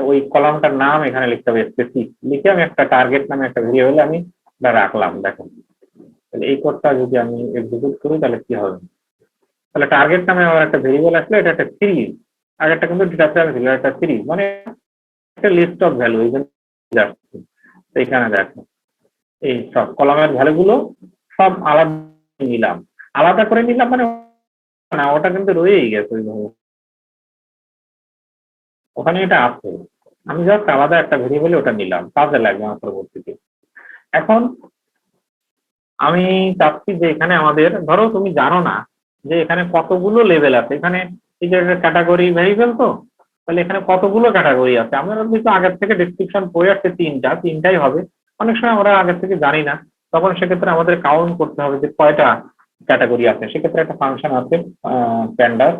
ওই কলামটার নাম এখানে লিখতে হবে স্পেসিফিক, লিখে আমি একটা টার্গেট নামে একটা ভেরিয়েবল আমি এটা রাখলাম। দেখো তাহলে এই কোডটা যদি আমি এক্সিকিউট করি তাহলে কি হবে, তাহলে টার্গেট নামে আমার একটা ভেরিয়েবল আসলে এটা একটা সিরিজ, আগেরটা কিন্তু ডেটা ফ্রেম ছিল একটা সিরিজ, মানে একটা লিস্ট অফ ভ্যালু। এই জন্য যাচ্ছে এখানে দেখো এই সব কলামের ভ্যালু গুলো সব আলাদা নিলাম, আলাদা করে নিলাম মানে না, ওটা কিন্তু রয়েই গেছে ওইভাবে, ওখানে এটা আছে, আমি জাস্ট আলাদা একটা ভেরিয়েবলে ওটা নিলাম, কাজে লাগবে আমার পরবর্তীতে। এখন আমি চাচ্ছি যে এখানে আমাদের, ধরো তুমি জানো না যে এখানে কতগুলো লেভেল আছে, এখানে এই যে ক্যাটাগরি ভেরিয়েবল, তো তাহলে এখানে কতগুলো ক্যাটাগরি আছে, আমরা কিন্তু আগের থেকে ডেসক্রিপশন পড়ে আসছে তিনটাই হবে, অনেক সময় আমরা আগের থেকে জানি না, তখন সেক্ষেত্রে আমাদের কাউন্ট করতে হবে যে কয়টা ক্যাটাগরি আছে। সেক্ষেত্রে একটা ফাংশন আছে প্যান্ডাস,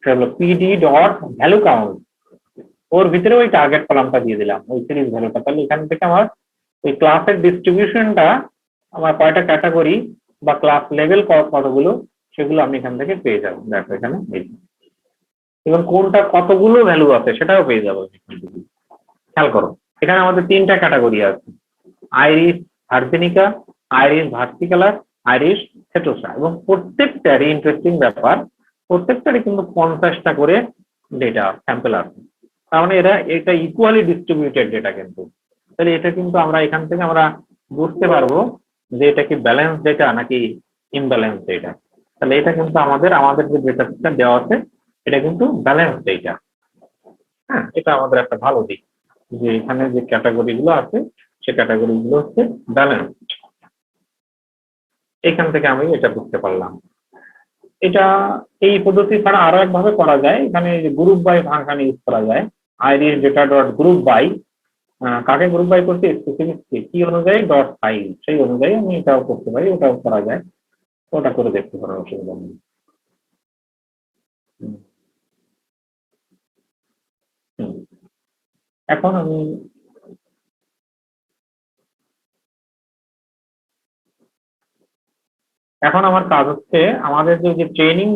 সেটা হলো পিডি ডট ভ্যালু কাউন্ট, ওর ভিতরে ওই টার্গেট কলামটা দিয়ে দিলাম ওই সিরিজ ভ্যালুটা, তাহলে এখান থেকে আমার ওই ক্লাসের ডিস্ট্রিবিউশনটা আমার কয়টা ক্যাটাগরি বা ক্লাস লেভেল কতগুলো সেগুলো আমি এখান থেকে পেয়ে যাবো। দেখো এখানে এবং কোনটা কতগুলো ভ্যালু আছে সেটাও পেয়ে যাবো এখান থেকে। খেয়াল করো এখানে আমাদের তিনটা ক্যাটাগরি আছে, আইরিস ভার্জিনিকা, আইরিস ভার্সিকালার, আইরিস সেটোসা, এবং প্রত্যেকটারই ইন্টারেস্টিং ব্যাপার প্রত্যেকটারই কিন্তু 50টা করে ডেটা স্যাম্পল আছে, তার মানে এটা ইকুয়ালি ডিস্ট্রিবিউটেড ডেটা কিন্তু। তাহলে এটা কিন্তু আমরা এখান থেকে আমরা বুঝতে পারবো যে এটা কি ব্যালেন্স ডেটা নাকি ইমব্যালেন্স ডেটা। তাহলে এটা কিন্তু আমাদের যে ডেটা সিস্টেম দেওয়া আছে এটা কিন্তু ব্যালেন্স ডেটা। হ্যাঁ, এটা আমাদের একটা ভালো দিক যে এখানে যে ক্যাটাগরি গুলো আছে সে ক্যাটাগরি গুলো হচ্ছে ব্যালেন্স। এখান থেকে আমি এটা বুঝতে পারলাম। এটা এই পদ্ধতি ছাড়া আরো একভাবে করা যায়, এখানে গ্রুপ বাই ফাংশন ইউজ করা যায়, iris data dot group by, কাকে গ্রুপ বাই করতে স্পেসিফিক কি অনুযায়ী ডট সাইজ, সেই অনুযায়ী আমি এটাও করতে পারি, ওটাও করা যায়, ওটা করে দেখতে পারো, অসুবিধা নেই। এখন আমি আমার কাজ হচ্ছে আমাদের যে ট্রেনিং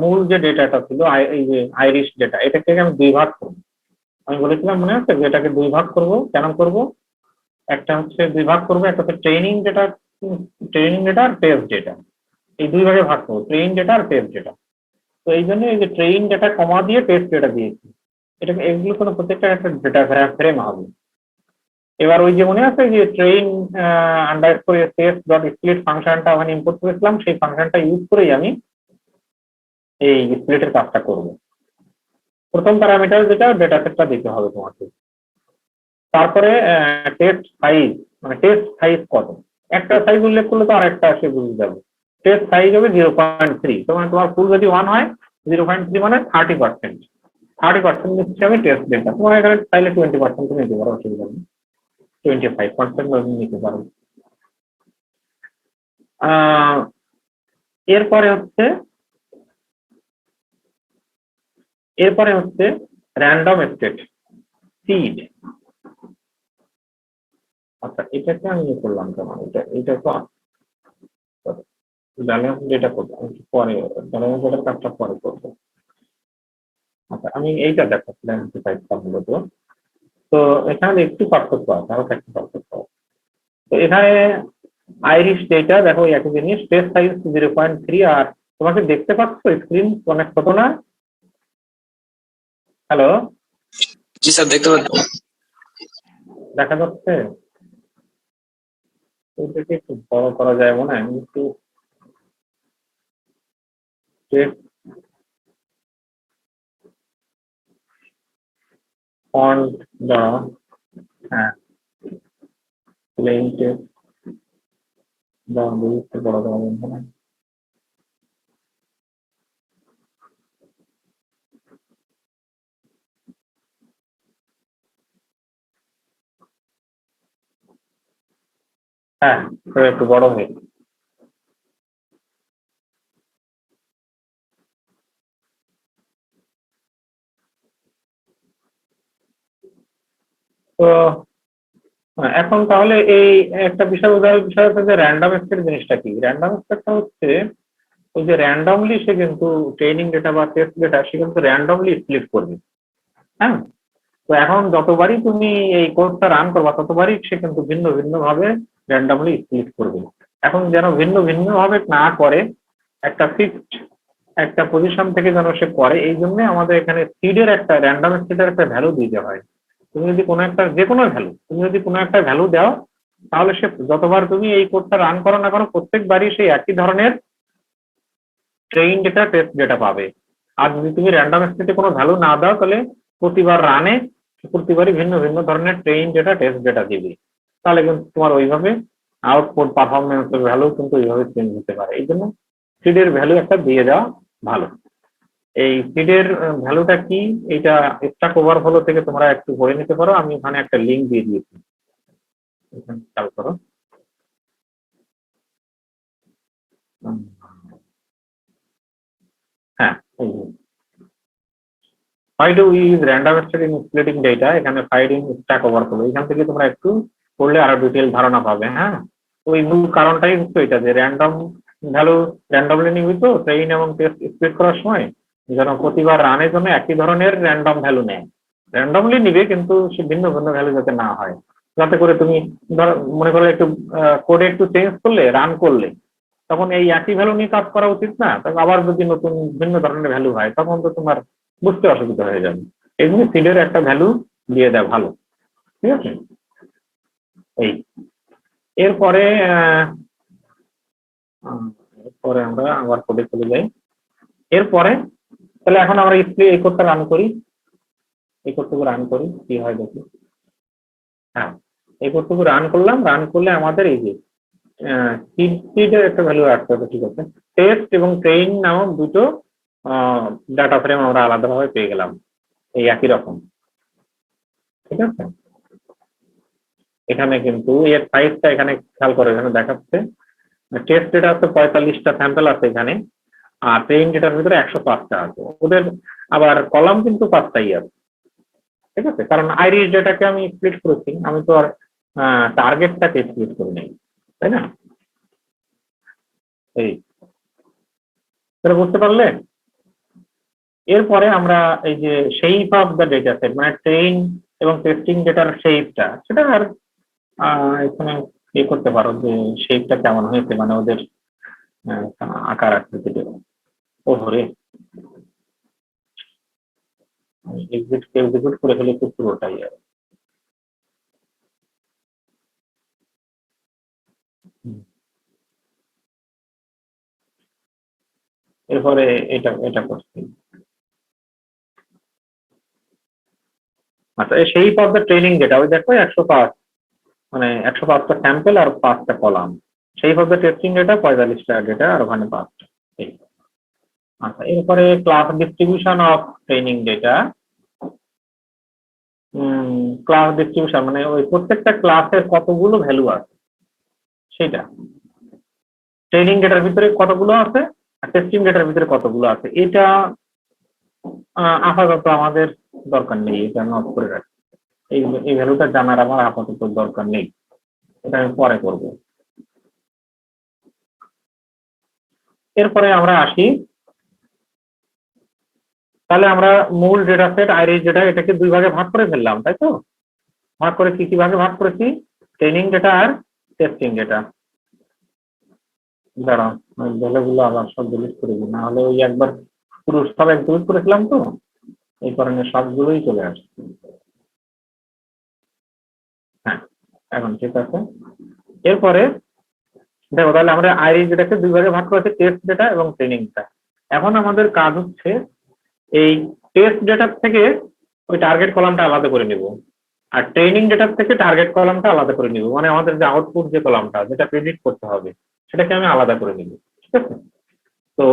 মূল যে ডেটাটা ছিল এই যে আইরিশ ডেটা, এটাকে আমি দুই ভাগ করবো। আমি বলেছিলাম মনে আছে যে এটাকে দুই ভাগ করব, কেন করব, একটা হচ্ছে দুই ভাগ করবো, একটা হচ্ছে ট্রেনিং ডেটা আর টেস্ট ডেটা, এই দুই ভাগে ভাগ করবো, ট্রেনিং ডেটা আর টেস্ট ডেটা। তো এই জন্য এই যে ট্রেনিং ডেটা কমা দিয়ে টেস্ট ডেটা দিয়েছি, এটাকে এগুলো কোনো প্রত্যেকটা একটা ডেটা ফ্রেম হবে। এবার ওই যে মনে আছে যে train underscore test dot split ফাংশনটা ওখানে ইম্পোর্ট করেছিলাম, সেই ফাংশনটা ইউজ করেই আমি এই স্প্লিটের কাজটা করব। প্রথম প্যারামিটার যেটা ডেটা সেটটা দিতে হবে তোমাকে, তারপরে টেস্ট সাইজ, মানে টেস্ট সাইজ কত, একটা সাইজ উল্লেখ করলে তো আরেকটা সে বুঝে যাবে। টেস্ট সাইজ হবে 0.3, তোমার ফুল যদি 1 হয় 0.3 মানে 30%, 30% নিচ্ছে আমি টেস্ট ডেটা, তোমার এখানে চাইলে 20% নিতে পারো, অসুবিধা নেই, 25% নিতে পারো। এরপরে হচ্ছে র্যান্ডম স্টেট সিড। আচ্ছা এটাকে আমি ইয়ে করলাম কেন, এটা তো ব্যালেন্স ডেটা করবো পরে, ব্যালেন্স ডেটার কাজটা পরে করবো। আচ্ছা আমি এইটা দেখাচ্ছিলাম মূলত। তো এখানে একটু পার্থক্য আছে, হালকা একটু পার্থক্য আছে। তো এখানে আইরিশ ডেটা দেখো একই জিনিস, টেস্ট সাইজ 0.3, আর তোমাকে দেখতে পাচ্ছ স্ক্রিন অনেক ছোট না? হ্যালো, জি স্যার, দেখতে পাচ্ছি। দেখা যাচ্ছে? এটাকে একটু বড় করা যায় মনে হয়, আমি একটু ফন্ট বা হ্যাঁ প্লেন টেক্সট বা একটু বড় করা যায় মনে হয়। হ্যাঁ একটু বড় হয়ে, তো এখন তাহলে এই একটা বিষয় বোঝার বিষয় হচ্ছে যে র্যান্ডম স্টেট জিনিসটা কি। র্যান্ডম স্টেটটা হচ্ছে ওই যে র্যান্ডমলি সে কিন্তু ট্রেনিং ডেটা বা টেস্ট ডেটা সে কিন্তু র্যান্ডমলি স্প্লিট করবে। হ্যাঁ, তো এখন যতবারই তুমি এই কোডটা রান করবা ততবারই সে কিন্তু ভিন্ন ভিন্ন ভাবে র্যান্ডমলি স্প্লিট করবে। এখন যেন ভিন্ন ভিন্ন ভাবে না করে, একটা ফিক্সড একটা পজিশন থেকে যেন সে করে, এই জন্য আমাদের এখানে সিডের একটা র্যান্ডম সিডের একটা ভ্যালু দিতে হয়। তুমি যদি কোনো একটা যে কোনো ভ্যালু, তুমি যদি কোনো একটা ভ্যালু দাও, তাহলে সে যতবার তুমি এই কোডটা রান করো না কেন প্রত্যেকবারই সেই একই ধরনের ট্রেইন ডেটা টেস্ট ডেটা পাবে। আর যদি তুমি র্যান্ডম স্টেটে কোনো ভ্যালু না দাও, তাহলে প্রতিবার রানে প্রতিবারই ভিন্ন ভিন্ন ধরনের ট্রেইন ডেটা টেস্ট ডেটা দিবে। তাহলে কিন্তু তোমার ওইভাবে আউটপুট পারফরমেন্সের ভ্যালু কিন্তু ওইভাবে চেঞ্জ হতে পারে। এই জন্য সিডের ভ্যালু একটা দিয়ে দেওয়া ভালো। এই সিডের ভ্যালুটা কি, এটা স্ট্যাক ওভারফ্লো থেকে তোমরা একটু পড়ে নিতে পারো, আমি ওখানে একটা লিঙ্ক দিয়ে দিয়েছি, এখানে খেয়াল করো। হ্যাঁ, why do we use random step in splitting data, এখানে ফাইন্ডিং স্ট্যাক ওভারফ্লো, এখান থেকে তোমরা একটু পড়লে আরো ডিটেইল ধারণা পাবে। হ্যাঁ, ওই মূল কারণটাই হচ্ছে এটা যে র্যান্ডম ভ্যালু র্যান্ডমলি নিবি তো ট্রেইন এবং টেস্ট স্প্লিট করার সময়, যেন প্রতিবার রানের জন্য একই ধরনের র্যান্ডম ভ্যালু নেয়। র্যান্ডমলি নিবে কিন্তু সে ভিন্ন ভিন্ন ভ্যালু যাতে না হয়, যাতে করে তুমি ধরো মনে করো একটু কোডে একটু চেঞ্জ করলে, রান করলে, তখন এই একই ভ্যালু নিয়ে কাজ করা উচিত না। তখন আবার যদি নতুন ভিন্ন ধরনের ভ্যালু হয় তখন তো তোমার বুঝতে অসুবিধা হয়ে যাবে। এই জন্য সিডের একটা ভ্যালু দিয়ে দেয় ভালো, ঠিক আছে। এই এরপরে এরপরে আমরা আবার কোডে চলে যাই। এরপরে তাহলে এখন আমরা এই কোডটা রান করি, এই কোডটুকু রান করি কি হয় দেখি। হ্যাঁ, এই কোডটুকু রান করলাম, রান করলে আমাদের এই যে সিডের একটা ভ্যালু রাখতে হবে, ঠিক আছে। টেস্ট এবং ট্রেইন নামক দুটো ডাটা ফ্রেম আমরা আলাদাভাবে পেয়ে গেলাম, এই একই রকম, ঠিক আছে। এখানে কিন্তু এর সাইজটা এখানে খেয়াল করে, এখানে দেখাচ্ছে টেস্ট ডেটা আছে 45টা স্যাম্পল আছে এখানে, আর ট্রেইন ডেটার ভিতরে 105টা আছে। ওদের আবার কলাম কিন্তু 5টাই আছে, ঠিক আছে, কারণ আইরিশ ডেটাকে আমি স্প্লিট করেছি, আমি তো আর টার্গেটটাকে স্প্লিট করি নাই, তাই না। এই বুঝতে পারলে। এরপরে আমরা এই যে shape of the data set, মানে ট্রেইন এবং টেস্টিং ডেটার শেপটা, সেটা আর এখানে ইয়ে করতে পারো যে শেপটা কেমন হয়েছে, মানে ওদের আকার আকৃতিটা। ওরে এক্সিকিউট করে ফেলে পুরোটাই আর। এরপরে এটা করছি। আচ্ছা, এই shape of the training data, ওই দেখো 105, মানে 105টা স্যাম্পল আর 5টা column. Shape of the testing data 45টা ডেটা আর ওখানে 5টা। আচ্ছা, এরপরে class distribution of training data. Class distribution মানে ওই প্রত্যেকটা ক্লাসের কতগুলো ভ্যালু আছে সেটা, ট্রেনিং ডেটার ভিতরে কতগুলো আছে আর টেস্টিং ডেটার ভিতরে কতগুলো আছে, এটা আপাতত আমাদের দরকার নেই, এটা আমি অফ করে রাখি। এই ভ্যালুটা জানার আমার আপাতত দরকার নেই, এটা আমি পরে করব। এরপরে আমরা আসি, তাহলে আমরা মূল ডেটা সেট আইরিশ ডেটা এটাকে দুই ভাগে ভাগ করে ফেললাম, তাই তো। ভাগ করে কি কি ভাগে ভাগ করেছি, ট্রেনিং ডেটা আর টেস্টিং ডেটা। দাঁড়াও ভ্যালুগুলো আবার সব ডিলিট করে দিই, না হলে ওই একবার পুরো সব ডিলিট করেছিলাম তো, এই কারণে সবগুলোই চলে আসছে। হ্যাঁ, এখন ঠিক আছে। এরপরে দেখো, তাহলে আমরা আইরিশ ডেটাকে দুই ভাগে ভাগ করেছি, টেস্ট ডেটা এবং ট্রেনিং ডেটা। এখন আমাদের কাজ হচ্ছে এই টেস্ট ডেটার থেকে ওই টার্গেট কলামটা আলাদা করে নিব, আর ট্রেনিং ডেটার থেকে টার্গেট কলামটা আলাদা করে নিব, মানে আমাদের যে আউটপুট যে কলামটা যেটা প্রেডিক্ট করতে হবে সেটাকে আমি আলাদা করে নিব, ঠিক আছে। তো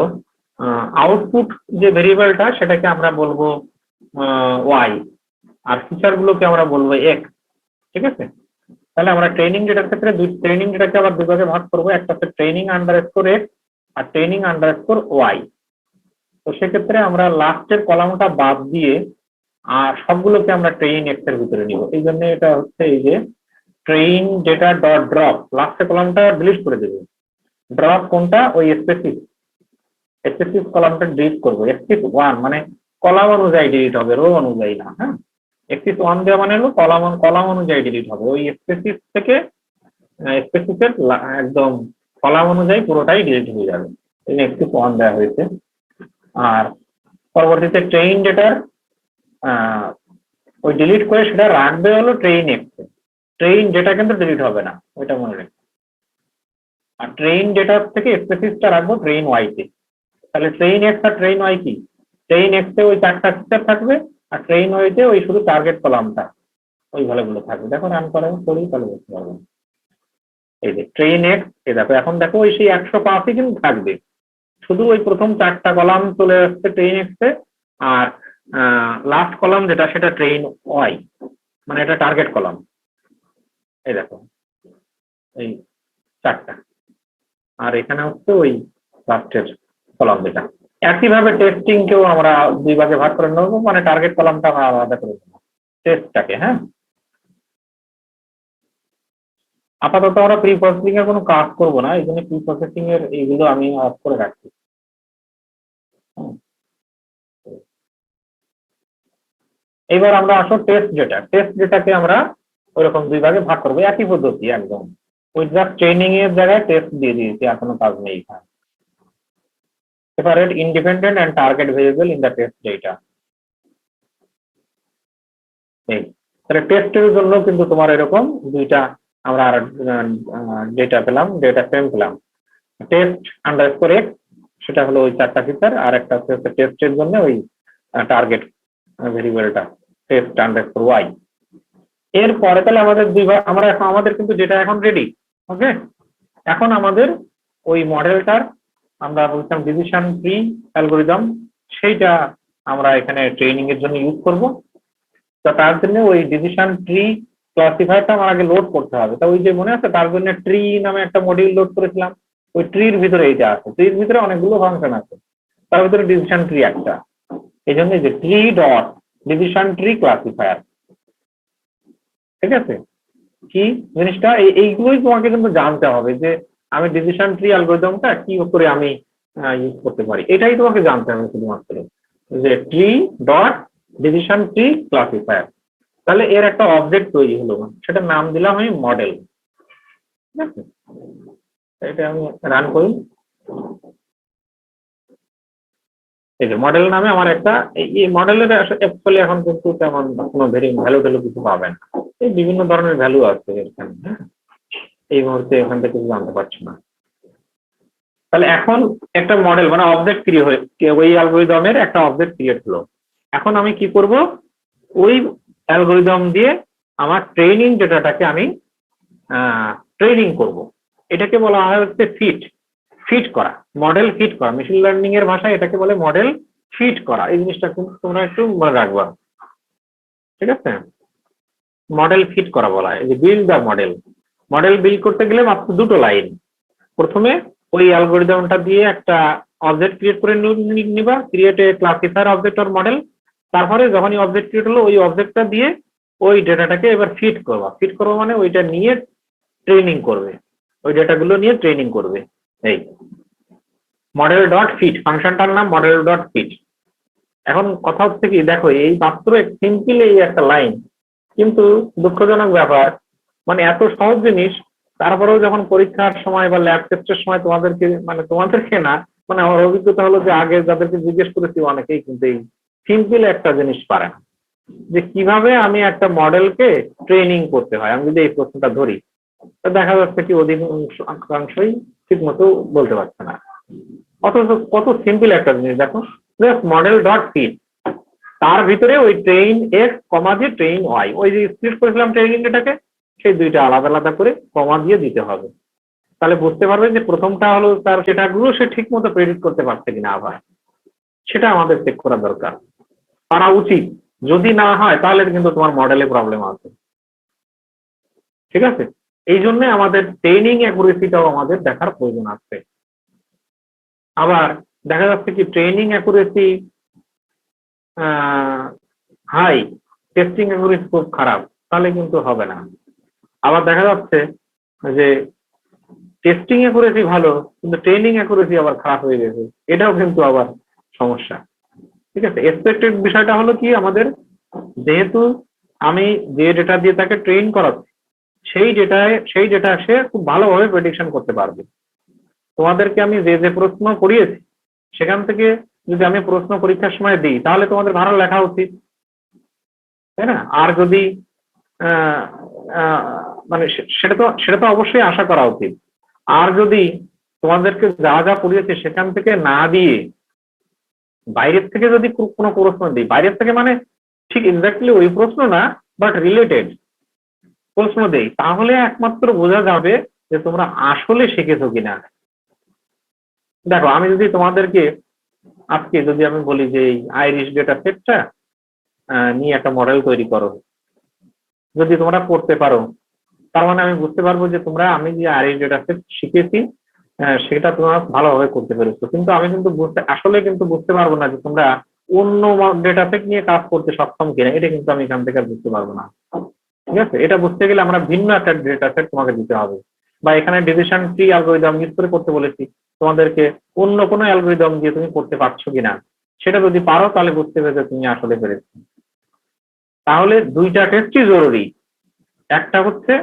আউটপুট যে ভেরিয়েবলটা সেটাকে আমরা বলবো ওয়াই, আর ফিচার গুলোকে আমরা বলবো এক্স, ঠিক আছে। তাহলে আমরা ট্রেনিং ডেটার ক্ষেত্রে ট্রেনিং ডেটাকে আবার দুই ভাগে ভাগ করবো, একটা হচ্ছে ট্রেনিং আন্ডারস্কোর এক্স আর ট্রেনিং আন্ডারস্কোর ওয়াই। তো সেক্ষেত্রে আমরা লাস্টের কলামটা বাদ দিয়ে আর সবগুলোকে আমরা ট্রেইন এক্স এর ভিতরে নিব। এই জন্য এটা হচ্ছে এই যে ট্রেইন ডেটা ডট ড্রপ, লাস্টের কলামটা ডিলিট করে দেবে। ড্রপ কোনটা, ওই স্পেসিফিক স্পেসিস কলামটা ডিলিট করবো, এক্সিস 1 মানে কলাম অনুযায়ী ডিলিট হবে, রো অনুযায়ী না। হ্যাঁ, এক্সিস 1 দেওয়া মানে হলো কলাম কলাম অনুযায়ী ডিলিট হবে, ওই স্পেসিস থেকে স্পেসিসের একদম কলাম অনুযায়ী পুরোটাই ডিলিট হয়ে যাবে, এই এক্সিস 1 দেওয়া হয়েছে। আর পরবর্তীতে ট্রেইন ডেটার ওই ডিলিট করে সেটা রাখবে হলো ট্রেইন এক্সে, ট্রেইন ডেটা কিন্তু ডিলিট হবে না, ওইটা মনে রাখবে। আর ট্রেইন ডেটা থেকে স্পেসিসটা রাখবো ট্রেইন ওয়াইতে। তাহলে ট্রেইন এক্স আর ট্রেইন ওয়াই কি, ট্রেইন এক্সে ওই 4টা স্টেপ থাকবে, আর ট্রেইন ওয়াইতে ওই শুধু টার্গেট কলামটা ওই ভ্যালুগুলো থাকবে। দেখো রান করে করি তাহলে বুঝতে পারবো। এই যে ট্রেইন এক্স, এই দেখো এখন দেখো ওই সেই 105ই কিন্তু থাকবে, শুধু ওই প্রথম 4টা কলাম চলে আসছে ট্রেইন এক্সে, আর লাস্ট কলাম যেটা সেটা ট্রেইন ওয়াই, মানে এটা টার্গেট কলাম। এই দেখো এই 4টা, আর এখানে হচ্ছে ওই লাস্টের কলাম যেটা। একইভাবে টেস্টিং কেও আমরা 2 ভাগে ভাগ করে নেবো, মানে টার্গেট কলামটা আমরা আলাদা করে নেবো টেস্টটাকে। হ্যাঁ, আপাতত আমরা প্রি প্রসেসিং এর কোনো কাজ করবো না, এই জন্য প্রি প্রসেসিং এর এইগুলো আমি অফ করে রাখছি। এবার আমরা আসো টেস্ট ডেটা। টেস্ট ডেটাকে আমরা ওইরকম 2 ভাগে ভাগ করবো, একই পদ্ধতি একদম, ওই জাস্ট ট্রেনিং এর জায়গায় টেস্ট দিয়ে দিয়েছি, আর কোনো কাজ নেই এখানে। Separate independent and target variable in the test data. এই তাহলে টেস্টের জন্য কিন্তু তোমার এরকম 2টা আমরা আর ডেটা পেলাম, ডেটা ফ্রেম পেলাম। টেস্ট আন্ডারস্কোর এক্স সেটা হলো ওই 4টা ফিচার, আর একটা হচ্ছে টেস্টের জন্য ওই টার্গেট ভেরিয়েবলটা টেস্ট আন্ডারস্কোর ওয়াই। এরপরে তাহলে আমাদের 2 ভাগ, আমরা এখন আমাদের কিন্তু ডেটা এখন রেডি। ওকে, এখন আমাদের ওই মডেলটার আমরা বলছিলাম ডিসিশন ট্রি অ্যালগোরিদম, সেইটা আমরা এখানে ট্রেনিং এর জন্য ইউজ করব। তো তার জন্য ওই ডিসিশন ট্রি ক্লাসিফায়ারটা আমার আগে লোড করতে হবে। তা ওই যে মনে আছে তার জন্য ট্রি নামে একটা মডিউল লোড করেছিলাম, ওই ট্রির ভিতরে এইটা আছে, ট্রির ভিতরে অনেকগুলো ফাংশন আছে, তার ভিতরে ডিসিশন ট্রি একটা। এই জন্য যে tree dot decision tree classifier, ঠিক আছে? কি জিনিসটা, এইগুলোই তোমাকে কিন্তু জানতে হবে যে আমি ডিসিশন ট্রি অ্যালগরিদমটা কি করে আমি ইউজ করতে পারি, এটাই তোমাকে জানতে হবে শুধুমাত্র, যে tree dot decision tree classifier. তাহলে এর একটা অবজেক্ট তৈরি হলো, সেটার নাম দিলাম আমি মডেল। ঠিক আছে, এটা আমি রান করি। এই যে মডেল নামে আমার একটা, এই মডেলের অ্যাকচুয়ালি এখন কিন্তু তেমন কোনো ভ্যালু ট্যালু কিছু পাবেন, এই বিভিন্ন ধরনের ভ্যালু আছে এখানে। হ্যাঁ, এই মুহূর্তে এখান থেকে কিছু জানতে পারছি না। তাহলে এখন একটা মডেল মানে অবজেক্ট ক্রিয়েট হয়ে, ওই অ্যালগরিদমের একটা অবজেক্ট ক্রিয়েট হলো। এখন আমি কি করব, ওই অ্যালগরিদম দিয়ে আমার ট্রেনিং ডেটাটাকে আমি ট্রেনিং করব। এটাকে বলা হয় হচ্ছে ফিট, ফিট করা, মডেল ফিট করা। মেশিন লার্নিং এর ভাষায় এটাকে বলে মডেল ফিট করা। এই জিনিসটা কিন্তু তোমরা একটু মনে রাখবা, ঠিক আছে? মডেল ফিট করা বলা হয়, যে build the model. Model build করতে গেলে মাত্র 2টো লাইন। প্রথমে ওই অ্যালগরিদমটা দিয়ে একটা অবজেক্ট ক্রিয়েট করে নিবা, create a classifier object or model. তারপরে যখনই অবজেক্ট ক্রিয়েট হলো, ওই অবজেক্টটা দিয়ে ওই ডেটাটাকে এবার ফিট করবা। ফিট করবো মানে ওইটা নিয়ে ট্রেনিং করবে, ওই ডেটাগুলো নিয়ে ট্রেনিং করবে। এই মডেল ডট ফিট, ফাংশনটার নাম মডেল ডট ফিট। এখন কথা হচ্ছে কি, দেখো এই মাত্র সিম্পল এই একটা লাইন, কিন্তু দুঃখজনক ব্যাপার, মানে এত সহজ জিনিস, তারপরেও যখন পরীক্ষার সময় বা ল্যাব টেস্টের সময় তোমাদেরকে না, মানে আমার অভিজ্ঞতা হলো যে আগে যাদেরকে জিজ্ঞেস করেছি অনেকেই কিন্তু এই সিম্পল একটা জিনিস পারে না, যে কিভাবে আমি একটা মডেলকে ট্রেনিং করতে হয়। আমি যদি এই প্রশ্নটা ধরি, তা দেখা যাচ্ছে কি অধিকাংশই ঠিক মতো বলতে পারছে না। অথচ কত সিম্পল একটা জিনিস, দেখো মডেল ডট ফিট, তার ভিতরে ওই ট্রেইন এক্স কমা দিয়ে ট্রেইন ওয়াই, ওই যে স্প্লিট করেছিলাম ট্রেনিং ডেটাকে, সেই 2টা আলাদা আলাদা করে কমা দিয়ে দিতে হবে। তাহলে বুঝতে পারবেন যে প্রথমটা হলো তার সেটাগুলো সে ঠিক মতো প্রেডিক্ট করতে পারছে কিনা, আবার সেটা আমাদের চেক করা দরকার, পারা উচিত। যদি না হয় তাহলে কিন্তু তোমার মডেলে প্রবলেম আছে, ঠিক আছে? এই জন্য আমাদের ট্রেনিং অ্যাকুরেসিটাও আমাদের দেখার প্রয়োজন আছে। আবার দেখা যাচ্ছে কি training accuracy high, testing accuracy খুব খারাপ, তাহলে কিন্তু হবে না। আবার দেখা যাচ্ছে যে টেস্টিং অ্যাকুরেসি ভালো, কিন্তু ট্রেনিং অ্যাকুরেসি আবার খারাপ হয়ে গেছে, এটাও কিন্তু আবার সমস্যা। ঠিক আছে, এক্সপেক্টেড বিষয়টা হলো কি, আমাদের যেহেতু আমি যে ডেটা দিয়ে তাকে ট্রেন করাচ্ছি, সেই ডেটা সে খুব ভালোভাবে প্রেডিকশন করতে পারবে। তোমাদেরকে আমি যে যে প্রশ্ন করিয়েছি সেখান থেকে যদি আমি প্রশ্ন পরীক্ষার সময় দিই, তাহলে তোমাদের ভালো লেখা উচিত, তাই না? আর যদি আহ, আহ, মানে সেটা তো অবশ্যই আশা করা উচিত। আর যদি তোমাদেরকে যা যা পড়িয়েছে সেখান থেকে না দিয়ে বাইরের থেকে যদি কোনো প্রশ্ন দিই, বাইরের থেকে মানে ঠিক এক্স্যাক্টলি ওই প্রশ্ন না, বাট রিলেটেড প্রশ্ন দেই, তাহলে একমাত্র বোঝা যাবে যে তোমরা আসলে শিখেছো কিনা। দেখো, আমি যদি তোমাদেরকে আজকে যদি আমি বলি যে এই আইরিশ ডেটা সেটটা নিয়ে একটা মডেল তৈরি করো, যদি তোমরা করতে পারো, তার মানে আমি বুঝতে পারবো যে তোমরা আমি যে আইরিশ ডেটা সেট শিখেছি সেটা তোমরা ভালোভাবে করতে পেরেছো। কিন্তু আমি কিন্তু আসলে কিন্তু বুঝতে পারবো না যে তোমরা অন্য ডেটা সেট নিয়ে কাজ করতে সক্ষম কিনা, এটা কিন্তু আমি এখান থেকে আর বুঝতে পারবো না। ঠিক আছে, এটা বুঝতে গেলে আমরা ভিন্ন একটা ডেটা সেট তোমাকে দিতে হবে, বা এখানে ডিসিশন ট্রি অ্যালগরিদম ইউজ করে করতে বলেছি, তোমাদেরকে অন্য কোনো অ্যালগরিদম দিয়ে তুমি করতে পারছো কিনা, সেটা যদি পারো তাহলে বুঝতে পেরেছো তুমি আসলে পেরেছো। তাহলে দুইটা টেস্টই জরুরি, একটা হচ্ছে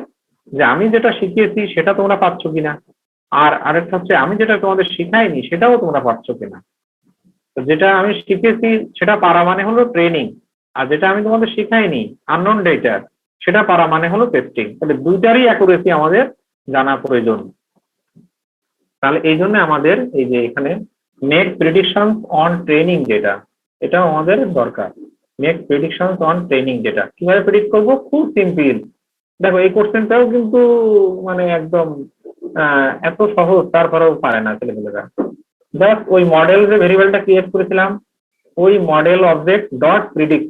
যে আমি যেটা শিখিয়েছি সেটা তোমরা পাচ্ছ কিনা, আর আরেকটা হচ্ছে আমি যেটা তোমাদের শিখাইনি সেটাও তোমরা পাচ্ছ কিনা। তো যেটা আমি শিখেছি সেটা পারা মানে হলো ট্রেনিং, আর যেটা আমি তোমাদের শিখাইনি আননোন ডেটা সেটা পারা মানে হলো টেস্টিং। তাহলে দুইটারই অ্যাকুরেসি আমাদের জানা প্রয়োজন। তাহলে এই জন্য আমাদের এই যে এখানে make prediction on training data, এটাও আমাদের দরকার। Make prediction on training data কিভাবে প্রেডিক্ট করবো, খুব সিম্পল। দেখো, এই কোশ্চেনটাও কিন্তু মানে একদম এত সহজ, তারপরেও পারে না ছেলেমেয়েরা। জাস্ট ওই মডেল যে ভেরিয়েবলটা ক্রিয়েট করেছিলাম, ওই মডেল অবজেক্ট ডট প্রিডিক্ট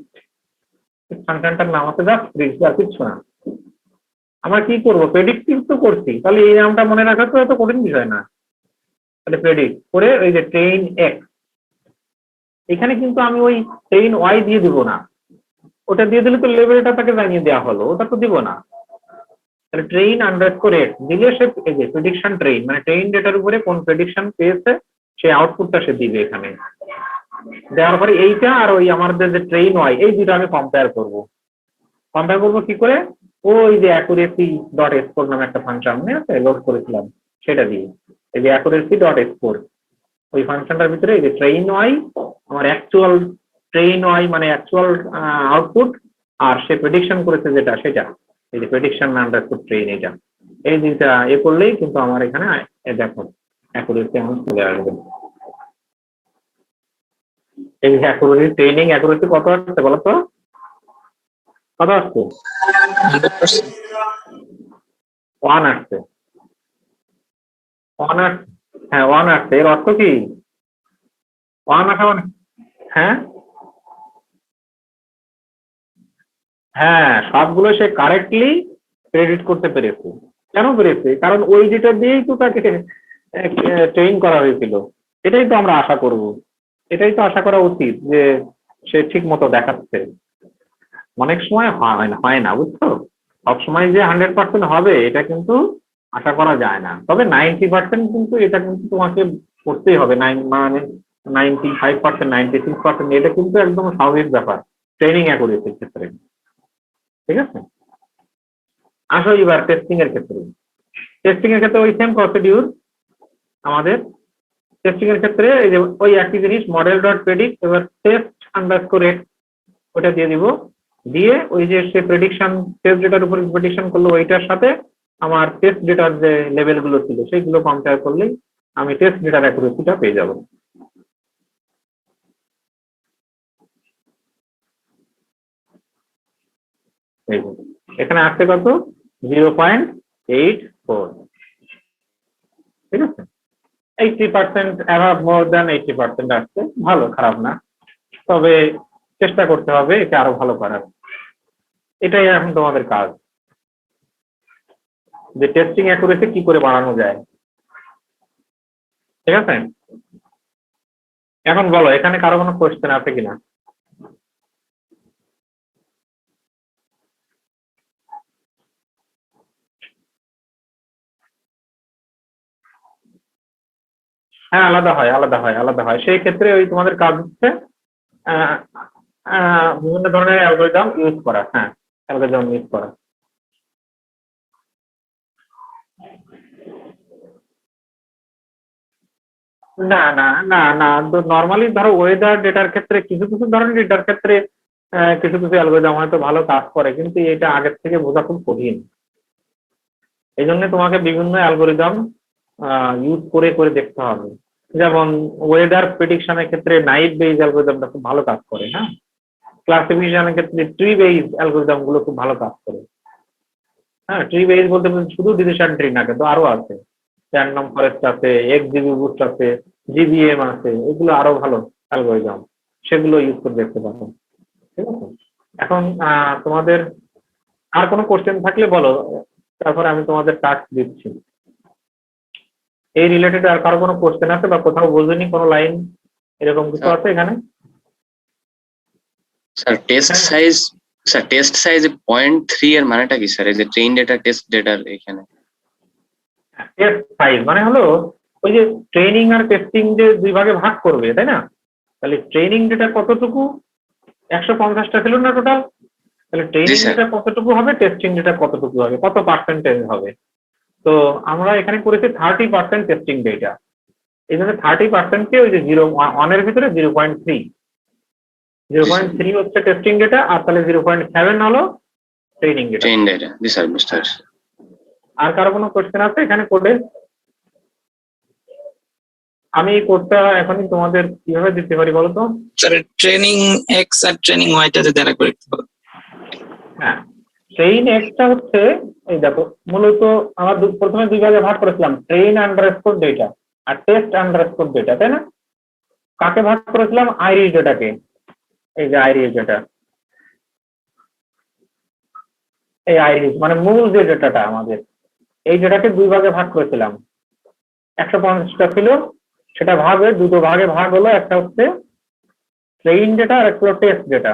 ফাংশনটার নাম আছে জাস্ট প্রিডিক্ট, আর কিছু না। আমরা কি করবো, প্রেডিক্টিভ তো করছি, তাহলে এই নামটা মনে রাখা তো এত কঠিন বিষয় না। তাহলে প্রেডিক্ট করে ওই যে ট্রেন এক্স, এখানে কিন্তু আমি ওই ট্রেন ওয়াই দিয়ে দিব না, ওটা দিয়ে দিলে তো লেভেলটা তাকে জানিয়ে দেওয়া হলো, ওটা তো দিব না। তাহলে ট্রেন আন্ডারস্কোর এক্স দিলে সে এই যে প্রেডিকশন ট্রেন মানে ট্রেন ডেটার উপরে কোন প্রেডিকশন পেয়েছে সেই আউটপুটটা সে দিবে এখানে। দেওয়ার পরে এইটা আর ওই আমাদের যে ট্রেন ওয়াই, এই দুটো আমি কম্পেয়ার করবো। কম্পেয়ার করবো কি করে, ওই যে অ্যাকুরেসি ডট এক্সপোর্ট নামে একটা ফাংশন মনে আছে লোড করেছিলাম, সেটা দিয়ে এই যে অ্যাকুরেসি ডট এক্সপোর্ট, ওই ফাংশনটার ভিতরে এই যে ট্রেন ওয়াই, আমার অ্যাকচুয়াল ট্রেন ওয়াই মানে অ্যাকচুয়াল আউটপুট, আর সে প্রেডিকশন করেছে যেটা সেটা এই যে প্রেডিকশন আন্ডারস্কোর ট্রেন, এটা এই দুইটা এ করলেই কিন্তু আমার এখানে দেখো অ্যাকুরেসি আমার চলে আসবে। এই অ্যাকুরেসি ট্রেনিং অ্যাকুরেসি কত আসছে বলো তো, কত আসছে? 100%। 1 আসছে। 1 আসছে, হ্যাঁ 1 আসছে। এর অর্থ কি 1 আসা মানে, হ্যাঁ হ্যাঁ, সবগুলো সে কারেক্টলি ক্রেডিট করতে পেরেছে। কেন পেরেছে? কারণ ওই যেটা দিয়েই তো তাকে ট্রেন করা হয়েছিল। এটাই তো আমরা আশা করব, এটাই তো আশা করা উচিত যে সে ঠিক মতো দেখাচ্ছে। অনেক সময় হয় না বুঝছো, সব সময় যে 100% হবে এটা কিন্তু আশা করা যায় না, তবে 90% কিন্তু এটা কিন্তু তোমাকে করতেই হবে। মানে 95%, 96% এটা কিন্তু একদম স্বাভাবিক ব্যাপার ট্রেনিং অ্যাকুরেসির ক্ষেত্রে। ঠিক আছে, আসো এবার টেস্টিং এর ক্ষেত্রে। টেস্টিং এর ক্ষেত্রে ওই সেম প্রসিডিউর আমাদের। টেস্টিং এর ক্ষেত্রে এই যে ওই একই জিনিস মডেল ডট প্রেডিক্ট, এবার টেস্ট আন্ডারস্কোর এক্স ওটা দিয়ে দিব, দিয়ে ওই যে সে প্রেডিকশন টেস্ট ডেটার উপর প্রেডিকশন করলো ওইটার সাথে আমার টেস্ট ডেটার যে লেভেল গুলো ছিল সেইগুলো কম্পেয়ার করলেই আমি টেস্ট ডেটার অ্যাকুরেসিটা পেয়ে যাব। এই যে এখানে আসছে কত, 0.84। ঠিক আছে, 80% অ্যাভাব, মোর দ্যান 80% আসছে, ভালো, খারাপ না। তবে চেষ্টা করতে হবে একে আরো ভালো করার। এটাই এখন তোমাদের কাজ, যে টেস্টিং অ্যাকুরেসি কি করে বাড়ানো যায়। ঠিক আছে, এখন বলো এখানে কারো কোনো কোয়েশ্চেন আছে কিনা। হ্যাঁ, আলাদা হয় সেই ক্ষেত্রে ওই তোমাদের কাজ হচ্ছে আহ, বিভিন্ন ধরনের অ্যালগরিদম ইউজ করা। হ্যাঁ, অ্যালগরিদম ইউজ করা। না, তো নর্মালি ধরো ওয়েদার ডেটার ক্ষেত্রে কিছু কিছু ধরনের ডেটার ক্ষেত্রে কিছু কিছু অ্যালগরিদম হয়তো ভালো কাজ করে, কিন্তু এটা আগের থেকে বোঝা খুব কঠিন। এই জন্য তোমাকে বিভিন্ন অ্যালগরিদম ইউজ করে করে দেখতে হবে। যেমন ওয়েদার প্রেডিকশনের ক্ষেত্রে নাইট বেইজ অ্যালগরিদমটা খুব ভালো কাজ করে। হ্যাঁ, ক্লাসিফিকেশনের ক্ষেত্রে ট্রি বেইজ অ্যালগরিদম গুলো খুব ভালো কাজ করে। হ্যাঁ, ট্রি বেইজ বলতে শুধু ডিসিশন ট্রি না, কিন্তু আরো আছে, র্যান্ডম ফরেস্ট আছে, এক্সজিবি বুস্ট আছে, জিবিএম আছে, এগুলো আরো ভালো অ্যালগরিদম, সেগুলো ইউজ করে দেখতে পারো। ঠিক আছে, এখন তোমাদের আর কোনো কোশ্চেন থাকলে বলো, তারপরে আমি তোমাদের টাস্ক দিচ্ছি। এই রিলেটেড আর কারো কোনো কোশ্চেন আছে বা কোথাও বোঝেনি কোনো লাইন, এরকম কিছু আছে এখানে? স্যার টেস্ট সাইজ 0.3 এর মানেটা কি স্যার? এই যে ট্রেন ডেটা টেস্ট ডেটার এখানে টেস্ট সাইজ মানে হলো ওই যে ট্রেনিং আর টেস্টিং যে দুই ভাগে ভাগ করবে, তাই না? তাহলে ট্রেনিং ডেটা কতটুকু, 150টা ছিল না টোটাল, তাহলে ট্রেনিং স্যার। ডেটা কতটুকু হবে, টেস্টিং ডেটা কতটুকু হবে, কত পার্সেন্টেজ হবে। তো আমরা এখানে করেছি 30% টেস্টিং ডেটা, এই জন্য 30%কে ওই যে 0.1 এর ভিতরে 0.3, 0.3 হচ্ছে টেস্টিং ডেটা, আর তাহলে 0.7 হলো ট্রেনিং ডেটা। Train data. জি স্যার, বুঝতে পারছি। আর কারো কোনো কোশ্চেন আছে এখানে কোডে? আমি এই কোডটা এখনই তোমাদের কিভাবে দিতে পারি বলো তো? স্যার ট্রেনিং এক্স আর ট্রেনিং ওয়াইটা যদি আরেকবার করে একটু বলেন। হ্যাঁ, ট্রেইন এক্সটা হচ্ছে, এই দেখো মূলত আমার প্রথমে দুই ভাগে ভাগ করেছিলাম, ট্রেন আন্ডারস্কোর ডেটা আর টেস্ট আন্ডারস্কোর ডেটা, তাই না? কাকে ভাগ করেছিলাম? আইরিস ডেটাকে। এই যে আইরিস ডেটা, এই আইরিস মানে মূল যে ডেটাটা আমাদের, এই ডেটাকে দুই ভাগে ভাগ করেছিলাম। 150টা ছিল, সেটা ভাগে দুটো ভাগে ভাগ হলো, একটা হচ্ছে ট্রেইন ডেটা আর একটা হলো টেস্ট ডেটা।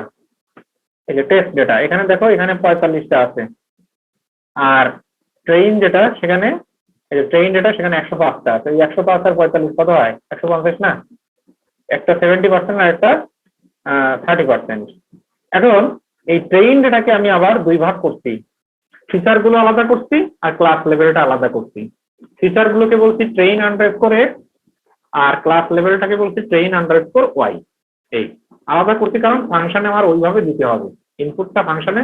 এই যে টেস্ট ডেটা, এখানে দেখো এখানে 45টা আছে, আর ট্রেইন ডেটা সেখানে, এই যে ট্রেইন ডেটা সেখানে 105টা আছে। এই 105 আর 45 কত হয়? 150 না? একটা 70% আর একটা 30%। এখন এই ট্রেইন ডেটাকে আমি আবার দুই ভাগ করছি, ফিচার গুলো আলাদা করছি আর ক্লাস লেভেলটা আলাদা করছি। ফিচার গুলোকে বলছি ট্রেইন আন্ডারস্কোর এক্স, আর ক্লাস লেভেলটাকে বলছি ট্রেইন আন্ডারস্কোর ওয়াই। এই আলাদা করছি কারণ ফাংশনে আমার ওইভাবে দিতে হবে, ইনপুটটা ফাংশনে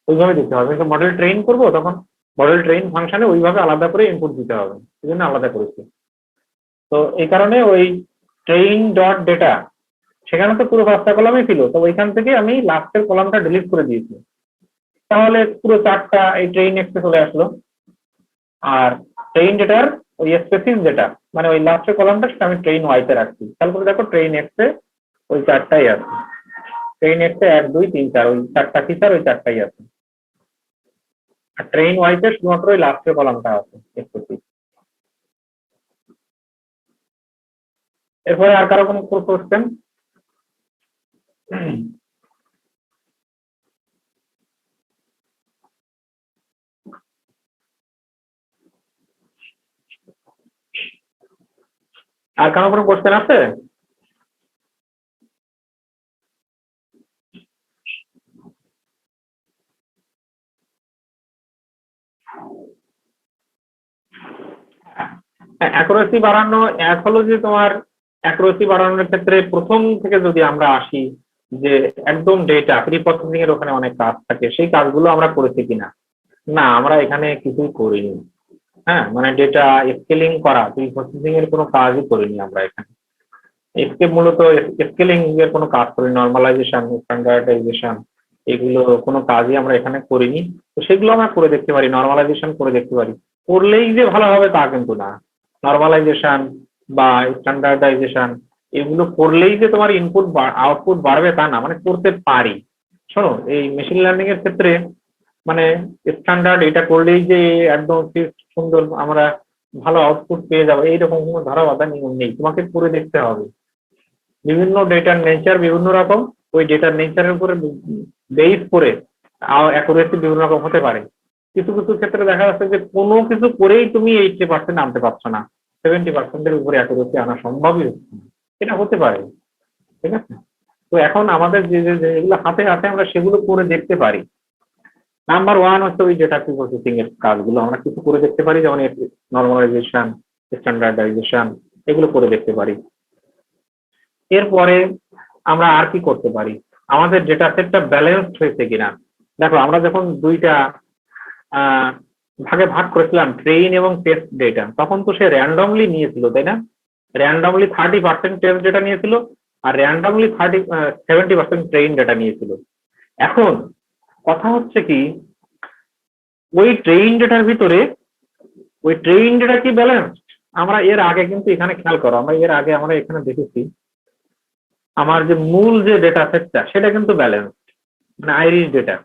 ওইভাবে দিতে হবে। কিন্তু মডেল ট্রেন করবো, তখন মডেল ট্রেন ফাংশনে ওইভাবে আলাদা করে ইনপুট দিতে হবে, এই জন্য আলাদা করেছি। তো এই কারণে ওই ট্রেইন ডট ডেটা, সেখানে তো পুরো 5টা কলামই ছিল, তো ওইখান থেকে আমি লাস্টের কলামটা ডিলিট করে দিয়েছি, তাহলে পুরো 4টা এই ট্রেইন এক্সে চলে আসলো। আর ট্রেইন ডেটার ওই স্পেসিস ডেটা মানে ওই লাস্টের কলামটা, সেটা আমি ট্রেইন ওয়াইতে রাখছি। তাহলে করে দেখো ট্রেইন এক্সে ওই 4টাই আছে, ট্রেইন এক্সে 1 2 3 4 ওই 4টা ফিচার ওই 4টাই আছে, আর ট্রেইন ওয়াইতে শুধুমাত্র ওই লাস্টের কলামটা আছে স্পেসিস। এরপরে আর কারো কোনো কোশ্চেন? আর কারো কোনো কোশ্চেন আছে? অ্যাকুরেসি বাড়ানো, এক হলো যে তোমার অ্যাকুরেসি বাড়ানোর ক্ষেত্রে প্রথম থেকে যদি আমরা আসি, যে একদম ডেটা প্রি প্রসেসিং এর ওখানে অনেক কাজ থাকে, সেই কাজগুলো আমরা করেছি কিনা? না, আমরা এখানে কিছুই করিনি। হ্যাঁ, মানে ডেটা স্কেলিং করা, প্রি প্রসেসিং এর কোনো কাজই করিনি আমরা এখানে। মূলত স্কেলিং এর কোনো কাজ করি, নর্মালাইজেশন, স্ট্যান্ডার্ডাইজেশন, এগুলো কোনো কাজই আমরা এখানে করিনি। তো সেগুলো আমরা করে দেখতে পারি, নর্মালাইজেশন করে দেখতে পারি। করলেই যে ভালো হবে তা কিন্তু না। নর্মালাইজেশন বা স্ট্যান্ডার্ডাইজেশন এগুলো করলেই যে তোমার ইনপুট আউটপুট বাড়বে তা না, মানে করতে পারি। শোনো, এই মেশিন লার্নিং এর ক্ষেত্রে মানে স্ট্যান্ডার্ড এটা করলেই যে একদম সুন্দর আমরা ভালো আউটপুট পেয়ে যাবো, এইরকম কোনো ধরা বাঁধা নিয়ম নেই, তোমাকে করে দেখতে হবে। বিভিন্ন ডেটার নেচার বিভিন্ন রকম, ওই ডেটার নেচারের উপরে বেস করে অ্যাকুরেসি বিভিন্ন রকম হতে পারে। কিছু কিছু ক্ষেত্রে দেখা যাচ্ছে যে কোনো কিছু করেই তুমি 80% আনতে পারছো না, 70%-এর উপরে অ্যাকুরেসি আনা সম্ভবই হচ্ছে না। এটা হতে পারে, ঠিক আছে? তো এখন আমাদের যে যেগুলো হাতে হাতে আমরা সেগুলো করে দেখতে পারি। নাম্বার ওয়ান হচ্ছে ওই ডেটা প্রসেসিং এর কাজগুলো আমরা কিছু করে দেখতে পারি, যেমন নর্মালাইজেশন, স্ট্যান্ডার্ডাইজেশন, এগুলো করে দেখতে পারি। এরপরে আমরা আর কি করতে পারি, আমাদের ডেটা সেটটা ব্যালেন্সড হয়েছে কিনা। দেখো আমরা যখন দুইটা ভাগে ভাগ করেছিলাম ট্রেইন এবং টেস্ট ডেটা, তখন তো সে র্যান্ডমলি নিয়েছিল, তাই না? র্যান্ডমলি 30% টেস্ট ডেটা নিয়েছিল আর র্যান্ডমলি 70% ট্রেইন ডেটা নিয়েছিল। এখন কথা হচ্ছে কি, ওই ট্রেইন ডেটার ভিতরে ওই ট্রেইন ডেটা কি ব্যালেন্সড? আমরা এর আগে কিন্তু এখানে খেয়াল করো, আমরা এখানে দেখেছি আমার যে মূল যে ডেটা সেটটা সেটা কিন্তু ব্যালেন্সড, মানে আইরিশ ডেটা।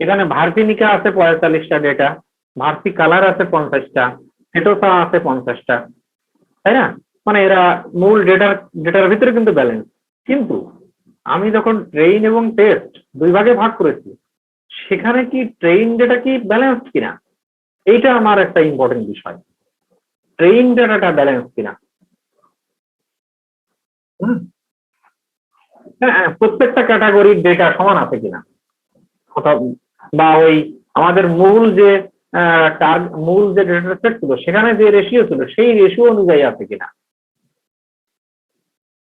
এখানে ভার্সিনিকা আছে 45টা ডেটা, ভার্সি কালার আছে 50টা, হেটোসা আছে 50টা, তাই না? মানে এরা মূল ডেটার ভিতরে কিন্তু ব্যালেন্স। কিন্তু আমি যখন ট্রেইন এবং টেস্ট দুই ভাগে ভাগ করেছি, সেখানে কি ট্রেইন ডেটা কি ব্যালেন্সড কিনা, এইটা আমার একটা ইম্পর্টেন্ট বিষয়। ট্রেইন ডেটাটা ব্যালেন্স কিনা। হ্যাঁ, প্রত্যেকটা ক্যাটাগরির ডেটা সমান আছে কিনা, বা ওই আমাদের মূল যে ডেটা সেট ছিল সেখানে যে রেশিও ছিল সেই রেশিও অনুযায়ী আছে কিনা।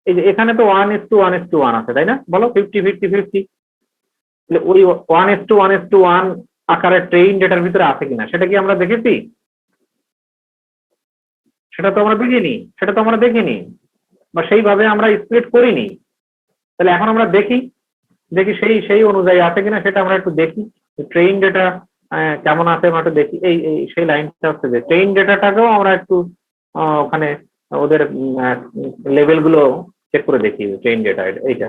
এই যে এখানে তো 1:1:1 আছে, তাই না? বলো 50-50-50, ওই 1:1:1 আকারে ট্রেইন ডেটার ভিতরে আছে কিনা সেটা কি আমরা দেখেছি? সেটা তো আমরা দেখিনি, বা সেইভাবে আমরা স্প্লিট করিনি। তাহলে এখন আমরা দেখি সেই অনুযায়ী আছে কিনা সেটা আমরা একটু দেখি। ট্রেইন ডেটা কেমন আছে আমরা একটু দেখি। এই সেই লাইনটা হচ্ছে যে ট্রেইন ডেটাটাকেও আমরা একটু ওখানে ওদের লেভেল গুলো চেক করে দেখি। ট্রেইন ডেটা এইটা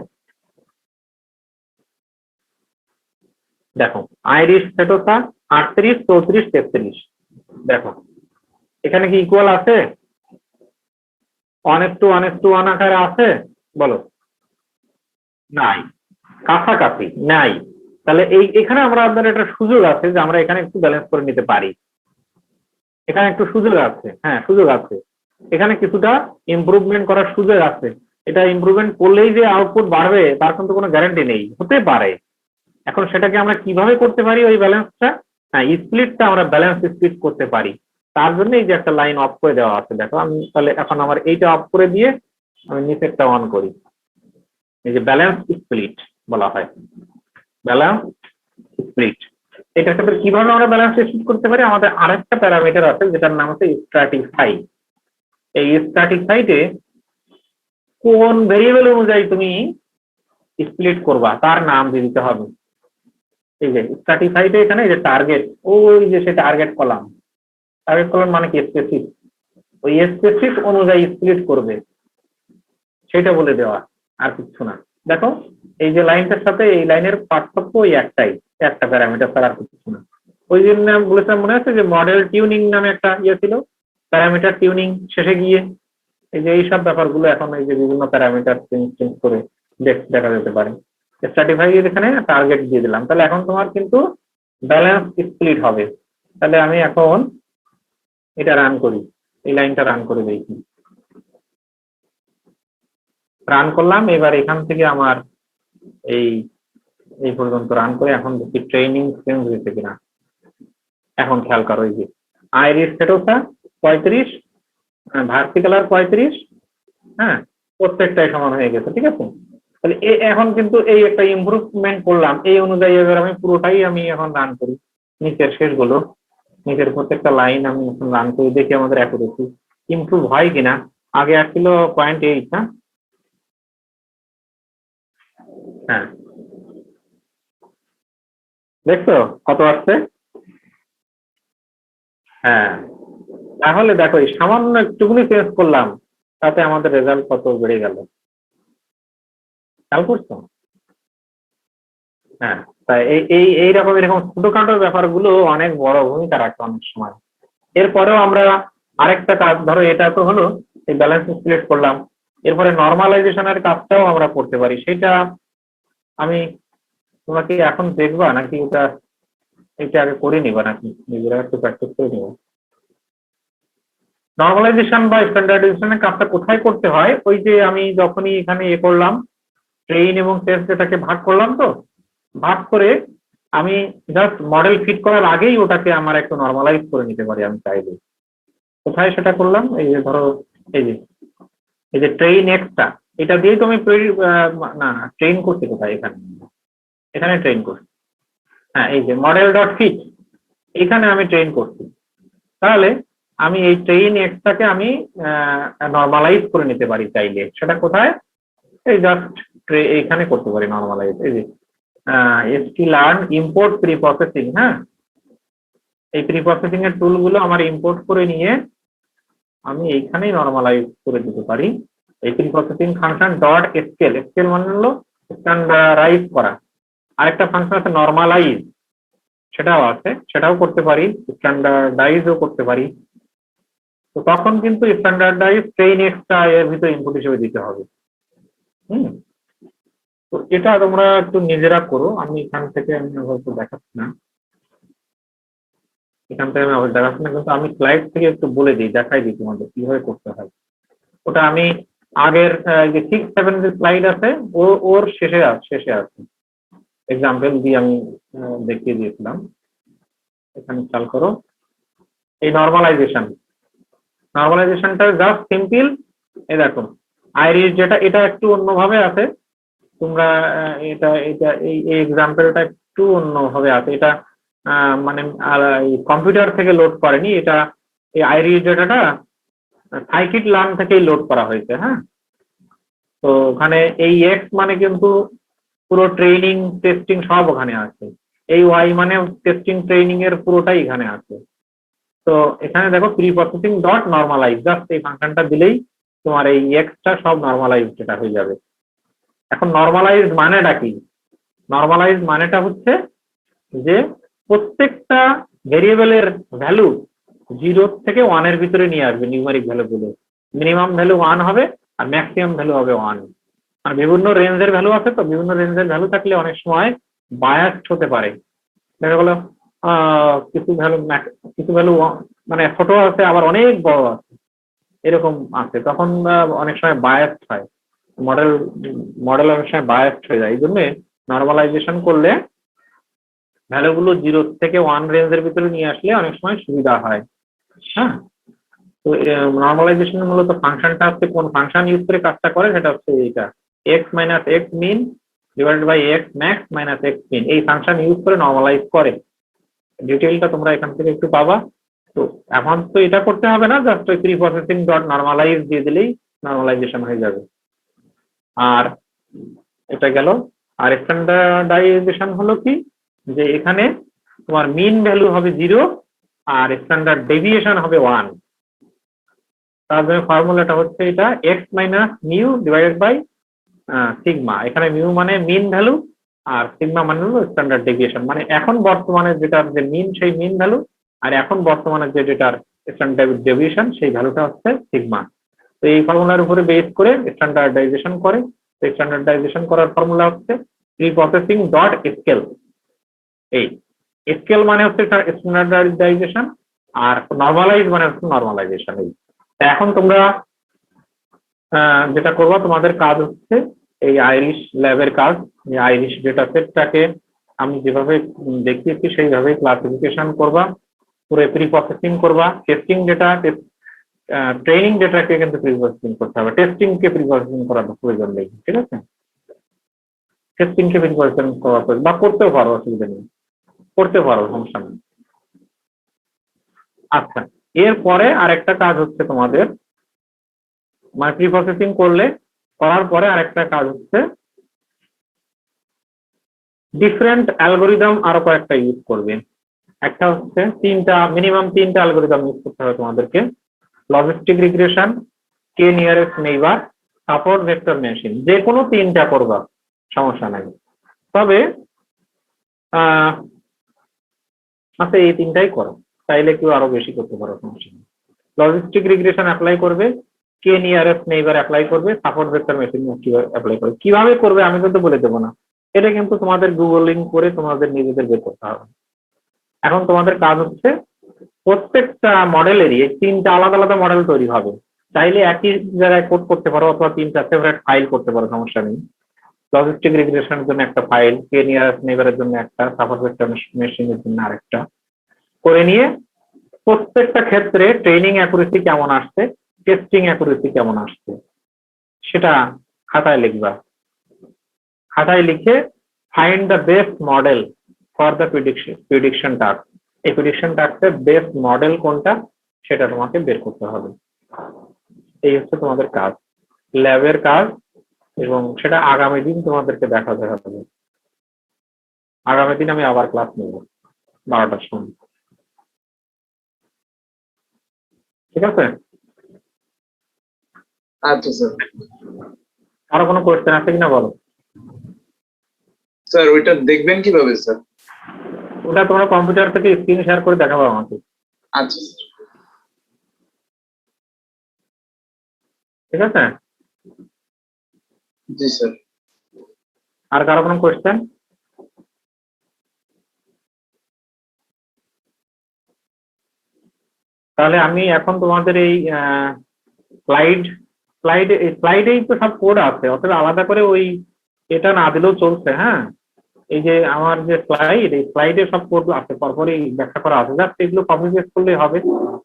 দেখো, আইরিশ, হেটোসা 38, 34, 33। দেখো এখানে কি ইকুয়াল আছে? 1:1:1 আকারে আছে? বলো। নাই, কাছাকাছি নাই। তাহলে এখানে আমাদের একটা সুযোগ আছে যে আমরা এখানে একটু ব্যালেন্স করে নিতে পারি। এখানে একটু সুযোগ আছে, হ্যাঁ সুযোগ আছে, এখানে কিছুটা ইমপ্রুভমেন্ট করার সুযোগ আছে। এটা ইমপ্রুভমেন্ট করলেই যে আউটপুট বাড়বে তার কিন্তু কোনো গ্যারান্টি নেই, হতে পারে। এখন সেটাকে আমরা কিভাবে করতে পারি ওই ব্যালেন্সটা? হ্যাঁ, স্প্লিটটা আমরা ব্যালেন্স স্প্লিট করতে পারি। তার জন্য এই যে একটা লাইন অফ করে দেওয়া আছে, দেখো আমি তাহলে এখন আমার এইটা অফ করে দিয়ে আমি নিচেরটা অন করি। এই যে ব্যালেন্স স্প্লিট বলা হয়, ব্যালেন্স স্প্লিট। এটার সাথে কিভাবে আমরা ব্যালেন্স স্প্লিট করতে পারি? আমাদের আরেকটা প্যারামিটার আছে যেটার নাম হচ্ছে স্ট্র্যাটিফাই। এই স্ট্র্যাটিফাইতে কোন ভেরিয়েবল অনুযায়ী তুমি স্প্লিট করবা তার নাম দিয়ে দিতে হবে। এই যে স্ট্র্যাটিফাইতে এখানে এই যে টার্গেট, ওই যে সে টার্গেট কলাম মানে কি স্পেসিফিক, ওই স্পেসিফিক অনুযায়ী স্প্লিট করবে সেটা বলে দেওয়া, আর কিছু না। দেখো এই যে লাইনটার সাথে এই লাইনের পার্থক্য ওই একটাই, একটা প্যারামিটার ছাড়া আর কিছু না। ওই জন্য আমি বলেছিলাম, মনে আছে যে মডেল টিউনিং নামে একটা ইয়ে ছিল, প্যারামিটার টিউনিং শেষে গিয়ে এই যে এইসব ব্যাপারগুলো এখন এই যে বিভিন্ন প্যারামিটার চেঞ্জ করে দেখা যেতে পারে। স্ট্র্যাটিফাই এখানে টার্গেট দিয়ে দিলাম, তাহলে এখন তোমার কিন্তু ব্যালেন্স স্প্লিট হবে। তাহলে আমি এখন এটা রান করি, এই লাইনটা রান করে দেখি। রান করলাম, এবার এখান থেকে আমার এই পর্যন্ত রান করে এখন দেখি ট্রেনিং চেঞ্জ হয়েছে কিনা। এখন খেয়াল করো, এই যে আইরিশ, হেটোসা 35, ভার্সি কালার 35, হ্যাঁ প্রত্যেকটাই সমান হয়ে গেছে, ঠিক আছে? তাহলে এখন কিন্তু এই একটা ইমপ্রুভমেন্ট করলাম, এই অনুযায়ী এবার আমি পুরোটাই আমি এখন রান করি। নিচের শেষগুলো, নিচের প্রত্যেকটা লাইন আমি এখন রান করি, দেখি আমাদের অ্যাকুরেসি ইমপ্রুভ হয় কিনা। আগে আসছিল 0.8, হ্যাঁ দেখছো কত আসছে? হ্যাঁ, তাহলে দেখো এই সামান্য একটুকুনি চেঞ্জ করলাম, তাতে আমাদের রেজাল্ট কত বেড়ে গেল, খেয়াল করছো? হ্যাঁ, তাই এইরকম এরকম ছোটখাটো ব্যাপারগুলো অনেক বড় ভূমিকা রাখে অনেক সময়। এরপরেও আমরা আরেকটা কাজ, ধরো এটা তো হলো এই ব্যালেন্স ক্রিয়েট করলাম, এরপরে নর্মালাইজেশনের কাজটাও আমরা করতে পারি। সেটা আমি তোমাকে এখন দেখবা নাকি এটা আগে করে নিবা, নাকি নিজেরা একটু প্র্যাকটিস করে নিবা? নর্মালাইজেশন বা স্ট্যান্ডার্ডাইজেশনের কাজটা কোথায় করতে হয়, ওই যে আমি যখনই এখানে করলাম ট্রেইন এবং টেস্ট ডেটাকে ভাগ করলাম, তো ভাগ করে আমি জাস্ট মডেল ফিট করার আগেই ওটাকে আমার একটু নর্মালাইজ করে নিতে পারি আমি চাইলে। কোথায় সেটা করলাম, এই যে ধরো এই যে ট্রেইন এক্সটা, এটা দিয়েই তো আমি না ট্রেন করছি কোথায়, এখানে ট্রেন করছি। হ্যাঁ, এই যে মডেল ডট ফিট, এখানে আমি ট্রেন করছি। তাহলে আমি এই ট্রেইন এক্সটাকে আমি নর্মালাইজ করে নিতে পারি চাইলে। সেটা কোথায়, এই জাস্ট এইখানে করতে পারি নর্মালাইজ। এই যে sklearn ইম্পোর্ট প্রি প্রসেসিং, হ্যাঁ, এই প্রি প্রসেসিং এর টুল গুলো আমার ইম্পোর্ট করে নিয়ে আমি এইখানেই নর্মালাইজ করে দিতে পারি। এই pre processing function dot scale, scale মানে হলো স্ট্যান্ডার্ডাইজ করা। আরেকটা ফাংশন আছে নর্মালাইজ, সেটাও আছে, সেটাও করতে পারি, স্ট্যান্ডার্ডাইজও করতে পারি। তো তখন কিন্তু স্ট্যান্ডার্ডাইজ ট্রেইন এক্সটা এর ভিতরে ইনপুট হিসেবে দিতে হবে। তো এটা তোমরা একটু নিজেরা করো, আমি এখান থেকে আমি হয়তো দেখাচ্ছি না, এখান থেকে আমি আবার দেখাচ্ছি না, কিন্তু আমি স্লাইড থেকে একটু বলে দিই, দেখাই দিই তোমাদের কিভাবে করতে হয়। ওটা আমি আগের যে 6-7 যে স্লাইড আছে ওর শেষে আছে এক্সাম্পল দিয়ে আমি দেখিয়ে দিয়েছিলাম। এখানে খেয়াল করো, এই নর্মালাইজেশনটা জাস্ট সিম্পল। এই দেখো আইরিশ যেটা, এটা একটু অন্যভাবে আছে, তোমরা এটা এটা এই এক্সাম্পলটা একটু অন্যভাবে আছে। এটা মানে কম্পিউটার থেকে লোড করেনি, এটা এই আইরিশ ডেটাটা scikit-learn থেকেই লোড করা হয়েছে। হ্যাঁ, তো ওখানে এই এক্স মানে কিন্তু পুরো ট্রেনিং টেস্টিং সব ওখানে আছে, এই ওয়াই মানে টেস্টিং ট্রেনিং এর পুরোটাই এখানে আছে। তো এখানে দেখো pre processing dot normalise, just এই ফাংশনটা দিলেই তোমার এই এক্সটা সব নর্মালাইজ ডেটা হয়ে যাবে। এখন নর্মালাইজ মানেটা কি? নর্মালাইজ মানেটা হচ্ছে যে প্রত্যেকটা ভেরিয়েবলের ভ্যালু 0 থেকে 1 এর ভিতরে নিয়ে আসবে, নিউমেরিক ভ্যালু গুলো। মিনিমাম ভ্যালু 1 হবে আর ম্যাক্সিমাম ভ্যালু হবে 1। আর বিভিন্ন রেঞ্জের ভ্যালু আছে, তো বিভিন্ন রেঞ্জের ভ্যালু থাকলে অনেক সময় বায়াসড হতে পারে। দেখা গেলো কিছু ভ্যালু মানে ছোট আছে, আবার অনেক বড় আছে, এরকম আছে, তখন অনেক সময় বায়াসড হয়, মডেল অনেক সময় বায়াসড হয়ে যায়। এই জন্য নর্মালাইজেশন করলে ভ্যালুগুলো 0 থেকে 1 রেঞ্জের ভিতরে নিয়ে আসলে অনেক সময় সুবিধা হয়। হ্যাঁ, তো নর্মালাইজেশন মূলত ফাংশনটা হচ্ছে, কোন ফাংশন ইউজ করে কাজটা করে, সেটা হচ্ছে এইটা x minus x min divided by x max minus x min, এই ফাংশন ইউজ করে নর্মালাইজ করে। ডিটেইলটা তোমরা এখান থেকে একটু পাবা। তো এখন তো এটা করতে হবে না, জাস্ট ওই প্রি প্রসেসিং ডট নর্মালাইজ দিয়ে দিলেই নর্মালাইজেশন হয়ে যাবে। আর এটা গেল। আর স্ট্যান্ডার্ডাইজেশন হলো কি, যে এখানে তোমার মিন ভ্যালু হবে 0 আর স্ট্যান্ডার্ড ডেভিয়েশন হবে 1। তার জন্য ফর্মুলাটা হচ্ছে এটা x minus mu divided by sigma. এখানে মিউ মানে মিন ভ্যালু আর সিগমা মানে হলো স্ট্যান্ডার্ড ডেভিয়েশন, মানে এখন বর্তমানে যেটার যে মিন সেই মিন ভ্যালু, আর এখন বর্তমানে যে যেটার স্ট্যান্ডার্ড ডেভিয়েশন সেই ভ্যালুটা হচ্ছে সিগমা। তো এই ফর্মুলার উপরে বেস করে স্ট্যান্ডার্ডাইজেশন করে। তো স্ট্যান্ডার্ডাইজেশন করার ফর্মুলা হচ্ছে প্রি প্রসেসিং ডট স্কেল। এই স্কেল মানে হচ্ছে স্ট্যান্ডার্ডাইজেশন, আর নর্মালাইজ মানে হচ্ছে নর্মালাইজেশন। এই এখন তোমরা যেটা করবা, তোমাদের কাজ হচ্ছে এই আইরিশ ল্যাবের কাজ, এই আইরিশ ডেটা সেটটাকে আমি যেভাবে দেখিয়েছি সেইভাবে ক্লাসিফিকেশন করবা, পুরো প্রি প্রসেসিং করবা। টেস্টিং ডেটা, ট্রেনিং ডেটাকে কিন্তু প্রি প্রসেসিং করতে হবে, টেস্টিং কে প্রি প্রসেসিং করার প্রয়োজন নেই। ঠিক আছে, টেস্টিং কে প্রি প্রসেসিং করার প্রয়োজন, বা করতেও পারো, অসুবিধা নেই, করতে পারো, সমস্যা নেই। আচ্ছা, এরপরে আরেকটা কাজ হচ্ছে তোমাদের, মানে প্রি প্রসেসিং করার পরে আরেকটা কাজ হচ্ছে ডিফারেন্ট অ্যালগোরিদম আরো কয়েকটা ইউজ করবে। একটা হচ্ছে মিনিমাম তিনটা অ্যালগোরিদম ইউজ করতে হবে তোমাদেরকে: logistic regression, K nearest neighbour, support vector machine. যে কোনো তিনটা করবা, সমস্যা নাই। তবে আচ্ছা, এই তিনটাই করো, চাইলে কেউ আরো বেশি করতে পারো, সমস্যা নেই। লজিস্টিক রিগ্রেশন অ্যাপ্লাই করবে, কে নিয়ারেস্ট নেইবার অ্যাপ্লাই করবে, সাপোর্ট ভেক্টর মেশিন অ্যাপ্লাই করবে। কিভাবে করবে আমি কিন্তু বলে দেবো না, এটা কিন্তু তোমাদের গুগলিং করে তোমাদের নিজেদের বের করতে হবে। এখন তোমাদের কাজ হচ্ছে প্রত্যেকটা প্রত্যেকটা মডেলেরই এই 3টা আলাদা আলাদা মডেল তৈরি হবে। চাইলে একই জায়গায় কোড করতে পারো অথবা 3-4 সেপারেট ফাইল করতে পারো, সমস্যা নেই। লজিস্টিক রিগ্রেশনের জন্য একটা ফাইল, কে নিয়ারেস্ট নেইবারের জন্য একটা, সাপোর্ট ভেক্টর মেশিনের জন্য আরেকটা করে নিয়ে প্রত্যেকটা ক্ষেত্রে ট্রেনিং অ্যাকুরেসি কেমন আসছে, টেস্টিং অ্যাকুরেসি কেমন আসছে সেটা খাতায় লিখবা। খাতায় লিখে find the best model for the prediction task. এই প্রিডিকশন টাস্কের বেস্ট মডেল কোনটা সেটা তোমাকে বের করতে হবে। এই হচ্ছে তোমাদের কাজ, ল্যাবের কাজ, এবং সেটা আগামী দিন তোমাদেরকে দেখাতে হবে। আগামী দিন আমি আবার ক্লাস নেব 12টার সময়, ঠিক আছে? আচ্ছা স্যার। আরো কোনো কোয়েশ্চেন আছে কিনা বলো। স্যার ওইটা দেখবেন কিভাবে স্যার? ওটা তোমরা কম্পিউটার থেকে স্ক্রিন শেয়ার করে দেখাবো আমাকে, আচ্ছা ঠিক আছে? জি স্যার। আর কারো কোনো কোয়েশ্চেন? তাহলে আমি এখন তোমাদের এই স্লাইডেই তো সব কোড আছে, অথবা আলাদা করে ওই এটা না দিলেও চলছে। হ্যাঁ, এই যে আমার যে এই স্লাইডে সব কোড আছে, পরপরই ব্যাখ্যা করা আছে, জাস্ট এগুলো কপি পেস্ট করলেই হবে।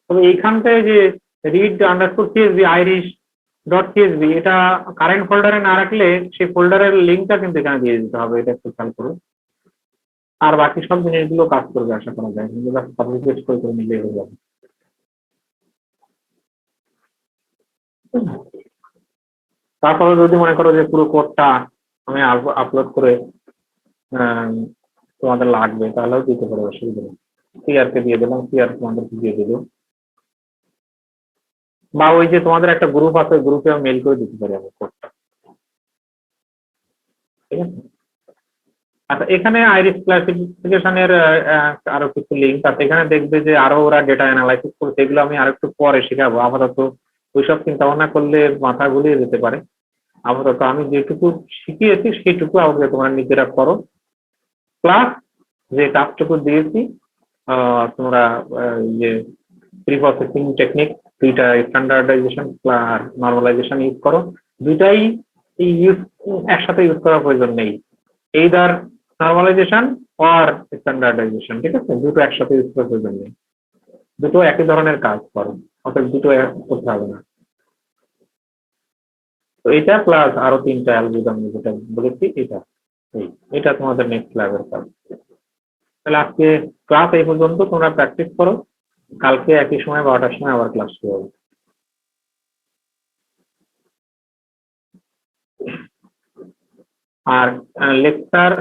তবে এইখানটায় যে read_csv irish.csv এটা কারেন্ট ফোল্ডারে না রাখলে সেই ফোল্ডারের লিঙ্কটা কিন্তু এখানে দিয়ে দিতে হবে, এটা একটু খেয়াল করুন। আর বাকি সব জিনিসগুলো কাজ করবে আশা করা যায়, কিন্তু কপি পেস্ট করে নিলেই হয়ে যাবে। তারপরে যদি মনে করো যে পুরো কোডটা আমি আপলোড করে তোমাদের লাগবে, তাহলেও দিতে পারো, অসুবিধা নেই। সিআরকে দিয়ে দিলাম, সিআর তোমাদেরকে দিয়ে দিল, বা ওই যে তোমাদের একটা গ্রুপ আছে, গ্রুপে মেল করে দিতে পারি আমি কোডটা, ঠিক আছে? আচ্ছা, এখানে আইরিশ ক্লাসিফিকেশনের আরো কিছু লিঙ্ক আছে, এখানে দেখবে যে আরো ওরা ডেটা অ্যানালাইসিস করছে, এগুলো আমি আরেকটু পরে শেখাবো। আপাতত ওইসব চিন্তা ভাবনা করলে মাথা গুলিয়ে যেতে পারে। আপাতত আমি যেটুকু শিখিয়েছি সেইটুকু আপাতত তোমরা নিজেরা করো, প্লাস যে কাজটুকু দিয়েছি তোমরা যে প্রি প্রসেসিং টেকনিক দুইটা, স্ট্যান্ডার্ডাইজেশন আর নর্মালাইজেশন ইউজ করো। দুইটাই একসাথে ইউজ করার প্রয়োজন নেই, এইদার নর্মালাইজেশন আর স্ট্যান্ডার্ডাইজেশন, ঠিক আছে? দুটো একসাথে ইউজ করার প্রয়োজন নেই, দুটো একই ধরনের কাজ করো, অর্থাৎ দুটো করতে হবে না। তো এটা প্লাস আরো 3টা অ্যালগরিদম যেটা বলেছি, এটা তোমাদের নেক্সট ল্যাবের কাজ। তাহলে আজকে ক্লাস এই পর্যন্ত, তোমরা প্র্যাকটিস করো, কালকে একই সময় 12টার সময় আবার ক্লাস শুরু হবে। আর লেকচার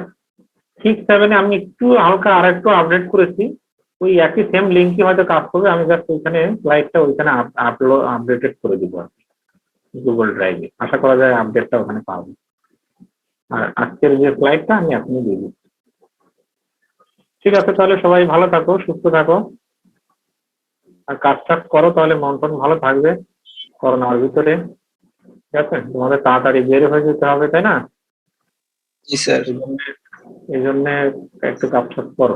6-7 আমি একটু হালকা আর একটু আপডেট করেছি, ওই একই সেম লিঙ্কই হয়তো কাজ করবে, আমি জাস্ট ওইখানে স্লাইডটা ওইখানে আপডেটেড করে দিব গুগল ড্রাইভে। আশা করা যায় আপডেটটা ওখানে পাবো। আর আজকের যে স্লাইডটা আমি এখনই দিয়ে দিচ্ছি। ঠিক আছে, তাহলে সবাই ভালো থাকো, সুস্থ থাকো, আর কাজ টাজ করো, তাহলে মন টন ভালো থাকবে করোনার ভিতরে, ঠিক আছে? তোমাদের তাড়াতাড়ি বের হয়ে যেতে হবে, তাই না? জি স্যার। এই জন্য একটু কাজ টাজ করো।